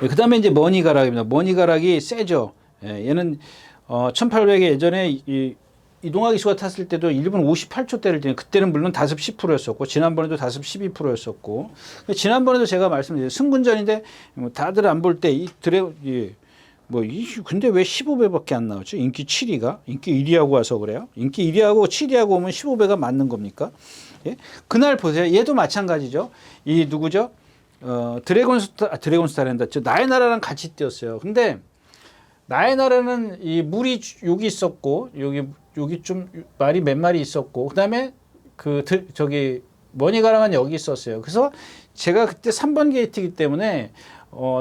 예, 그 다음에 이제 머니가락입니다. 머니가락이 세죠. 예, 얘는 1800에 예전에 이동학 기수가 탔을 때도 1분 58초대를 뛰는 그때는 물론 다습 10%였었고 지난번에도 다습 12%였었고 지난번에도 제가 말씀드린 승군전인데 다들 안 볼 때 이 근데 왜 15배밖에 안 나오죠? 인기 7위가 인기 1위하고 와서 그래요? 인기 1위하고 7위하고 오면 15배가 맞는 겁니까? 예? 그날 보세요. 얘도 마찬가지죠. 이 누구죠? 드래곤스타랜다. 나의 나라랑 같이 뛰었어요. 근데 나의 나라는 이 물이 여기 있었고 여기 좀 말이 몇 마리 있었고 그다음에 머니가랑은 여기 있었어요. 그래서 제가 그때 3번 게이트이기 때문에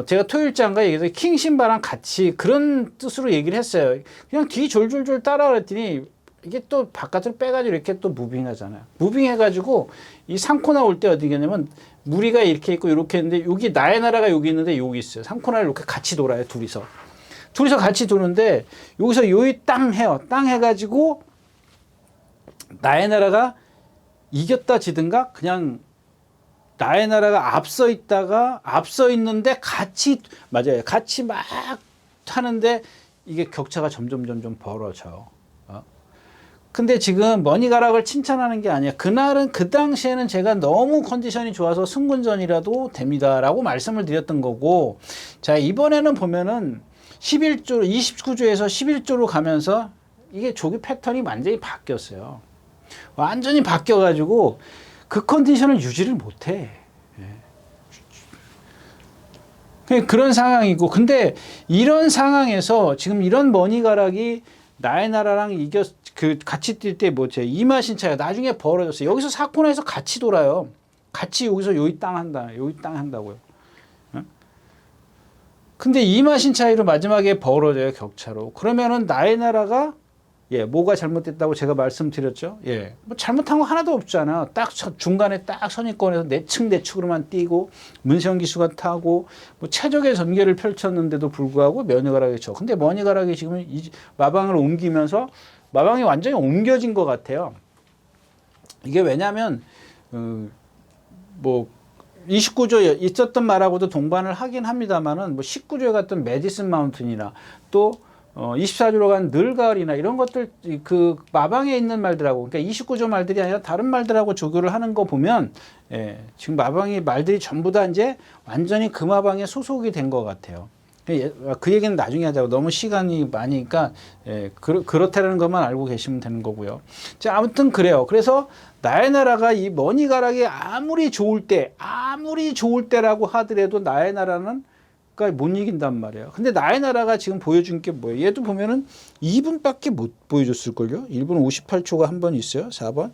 제가 토요일장과 얘기해서 킹신바랑 같이 그런 뜻으로 얘기를 했어요. 그냥 뒤 졸졸졸 따라 그랬더니 이게 또 바깥으로 빼가지고 이렇게 또 무빙하잖아요. 무빙해가지고 이 상코나 올 때 어디겠냐면 무리가 이렇게 있고 이렇게 있는데 여기 나의 나라가 여기 있는데 여기 있어요. 상코나를 이렇게 같이 돌아요. 둘이서 같이 도는데 여기서 요이 땅 해요. 땅 해가지고 나의 나라가 이겼다 지든가 그냥 나의 나라가 앞서 있는데 맞아요. 같이 막 하는데 이게 격차가 점점 벌어져요. 근데 지금 머니가락을 칭찬하는 게 아니야. 그날은 그 당시에는 제가 너무 컨디션이 좋아서 승군전이라도 됩니다라고 말씀을 드렸던 거고 자 이번에는 보면은 11조 29조에서 11조로 가면서 이게 조기 패턴이 완전히 바뀌었어요. 완전히 바뀌어가지고 그 컨디션을 유지를 못해. 그런 상황이고 근데 이런 상황에서 지금 이런 머니가락이 나의 나라랑 같이 뛸 때 뭐지 이마신차가 나중에 벌어졌어요. 여기서 사코나에서 같이 돌아요. 같이 여기서 여기 땅 한다고요. 근데 이마신 차이로 마지막에 벌어져요. 격차로. 그러면은 나의 나라가 뭐가 잘못됐다고 제가 말씀드렸죠. 뭐 잘못한 거 하나도 없잖아. 딱 중간에 딱 선입권에서 내측으로만 뛰고 문세영 기수가 타고 뭐 최적의 전개를 펼쳤는데도 불구하고 머니가락이 쳐. 근데 머니가락이 지금 마방을 옮기면서 마방이 완전히 옮겨진 것 같아요. 이게 왜냐하면 29조에 있었던 말하고도 동반을 하긴 합니다만은 19조에 갔던 메디슨 마운틴이나 또 24조로 간 늘가을이나 이런 것들 그 마방에 있는 말들하고 그러니까 29조 말들이 아니라 다른 말들하고 조교를 하는 거 보면 지금 마방의 말들이 전부 다 이제 완전히 그 마방에 소속이 된 것 같아요. 그 얘기는 나중에 하자고 너무 시간이 많으니까 그렇다는 것만 알고 계시면 되는 거고요. 자 아무튼 그래요. 그래서 나의 나라가 이 머니가락이 아무리 좋을 때라고 하더라도 나의 나라는 못 이긴단 말이에요. 근데 나의 나라가 지금 보여준 게 뭐예요? 얘도 보면은 2분밖에 못 보여줬을걸요? 1분 58초가 한 번 있어요. 4번.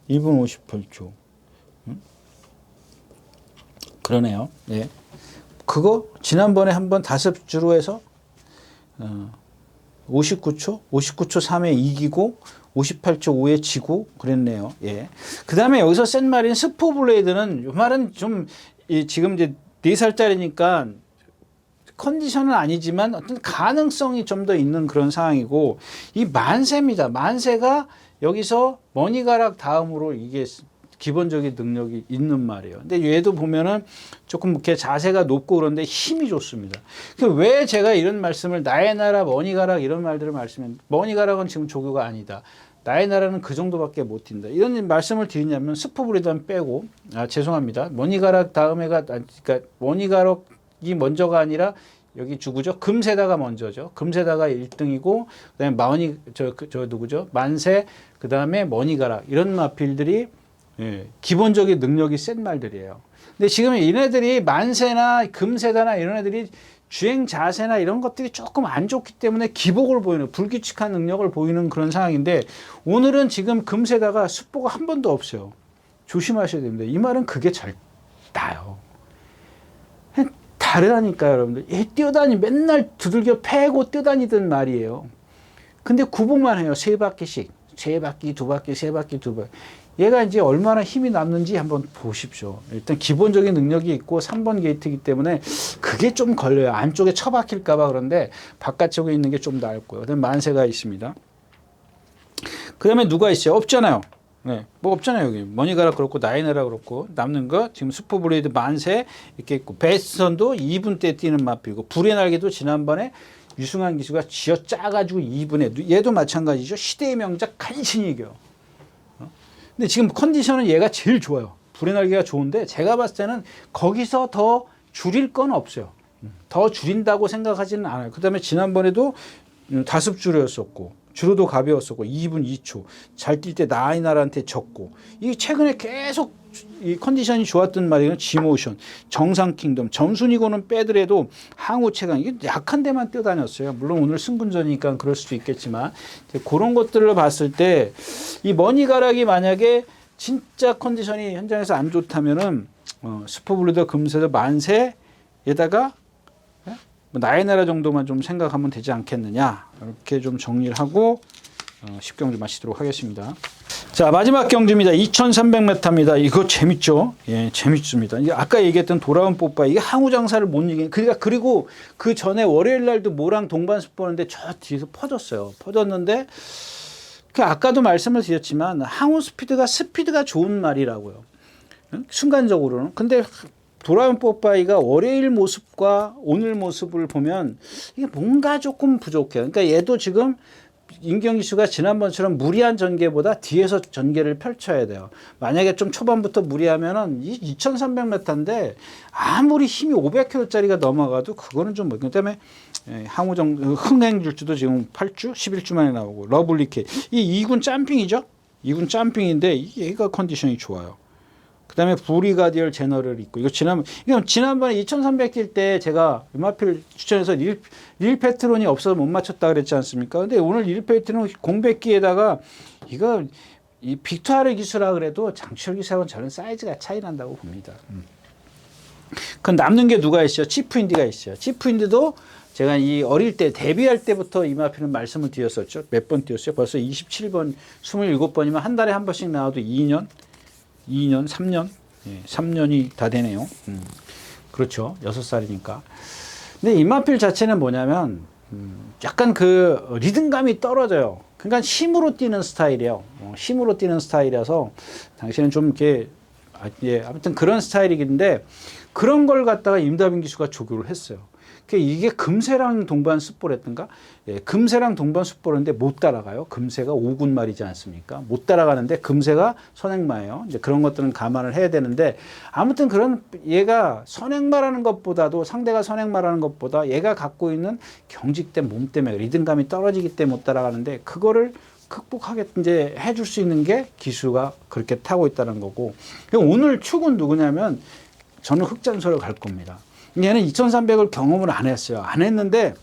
1분 58초. 그러네요. 예. 그거 지난번에 한번 5주로 해서 59초 3에 이기고 58초 5에 지고 그랬네요. 예. 그 다음에 여기서 센 말인 스포블레이드는 이 말은 좀 지금 이제 4살짜리니까 컨디션은 아니지만 어떤 가능성이 좀 더 있는 그런 상황이고 이 만세입니다. 만세가 여기서 머니가락 다음으로 이게 기본적인 능력이 있는 말이에요. 근데 얘도 보면은 조금 이렇게 자세가 높고 그런데 힘이 좋습니다. 왜 제가 이런 말씀을 나의 나라 머니가락 이런 말들을 말씀해 머니가락은 지금 조교가 아니다. 나의 나라는 그 정도밖에 못 뛴다. 이런 말씀을 드리냐면 스포브리단 빼고 죄송합니다. 머니가락 다음에가 그러니까 머니가락이 먼저가 아니라 여기 주구죠. 금세다가 먼저죠. 금세다가 1등이고 그다음에 마흔이 저 누구죠? 만세 그다음에 머니가락 이런 마필들이 기본적인 능력이 센 말들이에요. 근데 지금 얘네들이 만세나 금세다나 이런 애들이 주행 자세나 이런 것들이 조금 안 좋기 때문에 기복을 보이는 불규칙한 능력을 보이는 그런 상황인데 오늘은 지금 금세다가 습보가 한 번도 없어요. 조심하셔야 됩니다. 이 말은 그게 잘 나요. 다르다니까요, 여러분들. 얘 뛰어다니 맨날 두들겨 패고 뛰어다니던 말이에요. 근데 구복만 해요. 세 바퀴씩. 세 바퀴, 두 바퀴, 세 바퀴, 두 바퀴. 얘가 이제 얼마나 힘이 남는지 한번 보십시오. 일단 기본적인 능력이 있고 3번 게이트이기 때문에 그게 좀 걸려요. 안쪽에 처박힐까봐 그런데 바깥쪽에 있는 게 좀 나을 거예요. 그다음에 만세가 있습니다. 그 다음에 누가 있어요? 없잖아요. 네, 뭐 없잖아요. 여기 머니가락 그렇고 나이나라 그렇고 남는 거 지금 슈퍼브레이드 만세 이렇게 있고 베스선도 2분 때 뛰는 마필이고 불의 날개도 지난번에 유승환 기수가 쥐어 짜가지고 2분에 얘도 마찬가지죠. 시대의 명작 간신히 이겨. 근데 지금 컨디션은 얘가 제일 좋아요. 불의 날개가 좋은데 제가 봤을 때는 거기서 더 줄일 건 없어요. 더 줄인다고 생각하지는 않아요. 그 다음에 지난번에도 5줄이었었고 주로도 가벼웠었고 2분 2초 잘 뛸 때 나이나라한테 졌고 이게 최근에 계속 이 컨디션이 좋았던 말이에요. 지모션, 정상킹덤, 전순이고는 빼더라도 항우 최강 이게 약한 데만 뛰어다녔어요. 물론 오늘 승분전이니까 그럴 수도 있겠지만 그런 것들을 봤을 때 이 머니가락이 만약에 진짜 컨디션이 현장에서 안 좋다면은 슈퍼블루더 금세더 만세에다가 나의 나라 정도만 좀 생각하면 되지 않겠느냐 이렇게 좀 정리를 하고 10경주 마치도록 하겠습니다. 자 마지막 경주입니다. 2300m입니다. 이거 재밌죠? 예, 재밌습니다. 이게 아까 얘기했던 돌아온 뽀빠 이게 항우 장사를 못 이긴 그러니까 그리고 그 전에 월요일 날도 모랑 동반습 보는데 저 뒤에서 퍼졌어요. 퍼졌는데 그 아까도 말씀을 드렸지만 항우 스피드가 좋은 말이라고요. 순간적으로는 근데 돌아온 뽀빠이가 월요일 모습과 오늘 모습을 보면 이게 뭔가 조금 부족해요. 그러니까 얘도 지금 임경기수가 지난번처럼 무리한 전개보다 뒤에서 전개를 펼쳐야 돼요. 만약에 좀 초반부터 무리하면은 2300m인데 아무리 힘이 500kg짜리가 넘어가도 그거는 좀 뭐. 그다음에 항우정 흥행줄주도 지금 8주, 11주 만에 나오고 러블리케 이 2군 짬핑이죠. 2군 짬핑인데 얘가 컨디션이 좋아요. 그 다음에 브리가디얼 제너럴 있고, 이거 지난번에 2300 뛸 때 제가 음악필 추천해서 릴 페트론이 없어서 못 맞췄다 그랬지 않습니까? 근데 오늘 릴 페트론 공백기에다가 이 빅토르 기수라 그래도 장철 기수하고는 저런 사이즈가 차이 난다고 봅니다. 그 남는 게 누가 있어요? 치프인디가 있어요. 치프인디도 제가 이 어릴 때 데뷔할 때부터 이마필은 말씀을 드렸었죠. 몇 번 뛰었어요? 벌써 27번, 27번이면 한 달에 한 번씩 나와도 2년, 3년, 3년이 다 되네요. 그렇죠. 6살이니까. 근데 이마필 자체는 뭐냐면, 약간 그 리듬감이 떨어져요. 그러니까 힘으로 뛰는 스타일이에요. 힘으로 뛰는 스타일이라서 당신은 좀 이렇게, 아무튼 그런 스타일이긴데, 그런 걸 갖다가 임다빈 기수가 조교를 했어요. 이게 금세랑 동반 습보랬던가? 금세랑 동반 습보인데 못 따라가요. 금세가 5군 말이지 않습니까? 못 따라가는데 금세가 선행마예요. 이제 그런 것들은 감안을 해야 되는데 아무튼 얘가 선행마라는 것보다도 상대가 선행마라는 것보다 얘가 갖고 있는 경직된 몸 때문에 리듬감이 떨어지기 때문에 못 따라가는데 그거를 극복하게 이제 해줄 수 있는 게 기수가 그렇게 타고 있다는 거고. 오늘 축은 누구냐면 저는 흑잔소를 갈 겁니다. 얘는 2300을 경험을 안 했어요. 안 했는데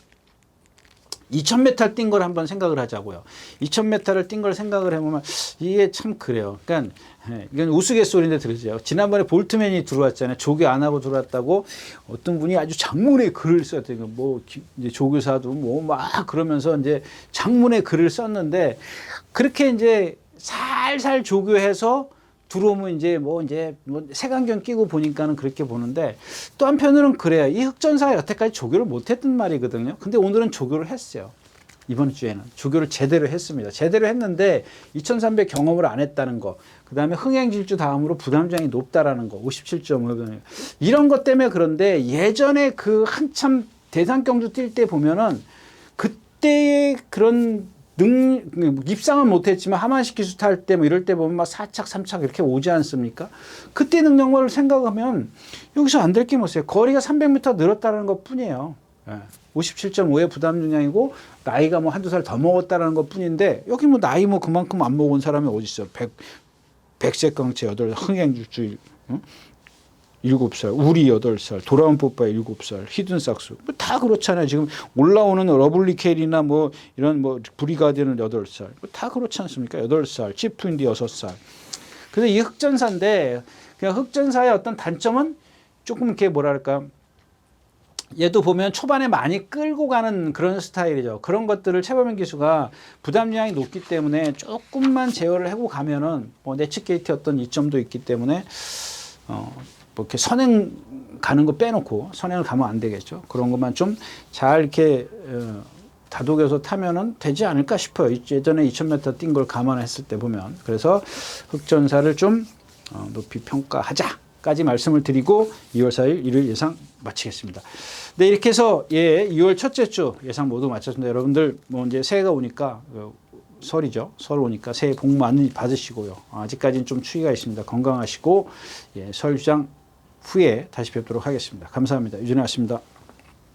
2000m 뛴 걸 한번 생각을 하자고요. 2000m를 뛴 걸 생각을 해보면 이게 참 그래요. 그러니까 이건 우스갯소리인데 들으세요. 지난번에 볼트맨이 들어왔잖아요. 조교 안 하고 들어왔다고 어떤 분이 아주 장문의 글을 썼대요. 뭐 이제 조교사도 뭐 막 그러면서 이제 장문의 글을 썼는데 그렇게 이제 살살 조교해서 들어오면 이제 뭐 색안경 끼고 보니까는 그렇게 보는데 또 한편으로는 그래요. 이 흑전사가 여태까지 조교를 못했던 말이거든요. 근데 오늘은 조교를 했어요. 이번 주에는 조교를 제대로 했습니다. 제대로 했는데 2,300 경험을 안 했다는 거. 그다음에 흥행질주 다음으로 부담장이 높다라는 거. 57.5. 이런 것 때문에 그런데 예전에 그 한참 대상경주 뛸 때 보면은 그때의 그런 입상은 못했지만 하만식 기수 탈 때 뭐 이럴 때 보면 막 4착, 3착 이렇게 오지 않습니까? 그때 능력을 생각하면 여기서 안 될 게 뭐 있어요. 거리가 300m 늘었다는 것 뿐이에요. 57.5의 부담 중량이고 나이가 뭐 한두 살 더 먹었다는 것 뿐인데 여기 뭐 나이 뭐 그만큼 안 먹은 사람이 어디 있어? 100세 깡체 8 흥행주주 7살, 우리 8살, 돌아온 뽀빠이 7살, 히든삭스. 뭐 다 그렇잖아요. 지금 올라오는 러블리켈이나 뭐 이런 뭐 브리가드는 8살. 뭐 다 그렇지 않습니까? 8살, 치프인디 6살. 근데 이 흑전사인데 그냥 흑전사의 어떤 단점은 조금 이렇게 뭐랄까 얘도 보면 초반에 많이 끌고 가는 그런 스타일이죠. 그런 것들을 최범현 기수가 부담량이 높기 때문에 조금만 제어를 하고 가면은 뭐 내치 게이트 어떤 이점도 있기 때문에 뭐 이렇게 선행 가는 거 빼놓고 선행을 가면 안 되겠죠. 그런 것만 좀 잘 이렇게 다독여서 타면은 되지 않을까 싶어요. 예전에 2,000m 뛴 걸 감안했을 때 보면. 그래서 흑전사를 좀 높이 평가하자까지 말씀을 드리고 2월 4일 일요일 예상 마치겠습니다. 네, 이렇게 해서 2월 첫째 주 예상 모두 마쳤습니다. 여러분들 뭐 이제 새해가 오니까 설이죠. 설 오니까 새해 복 많이 받으시고요. 아직까지는 좀 추위가 있습니다. 건강하시고 설 휴장 후에 다시 뵙도록 하겠습니다. 감사합니다. 유준이었습니다.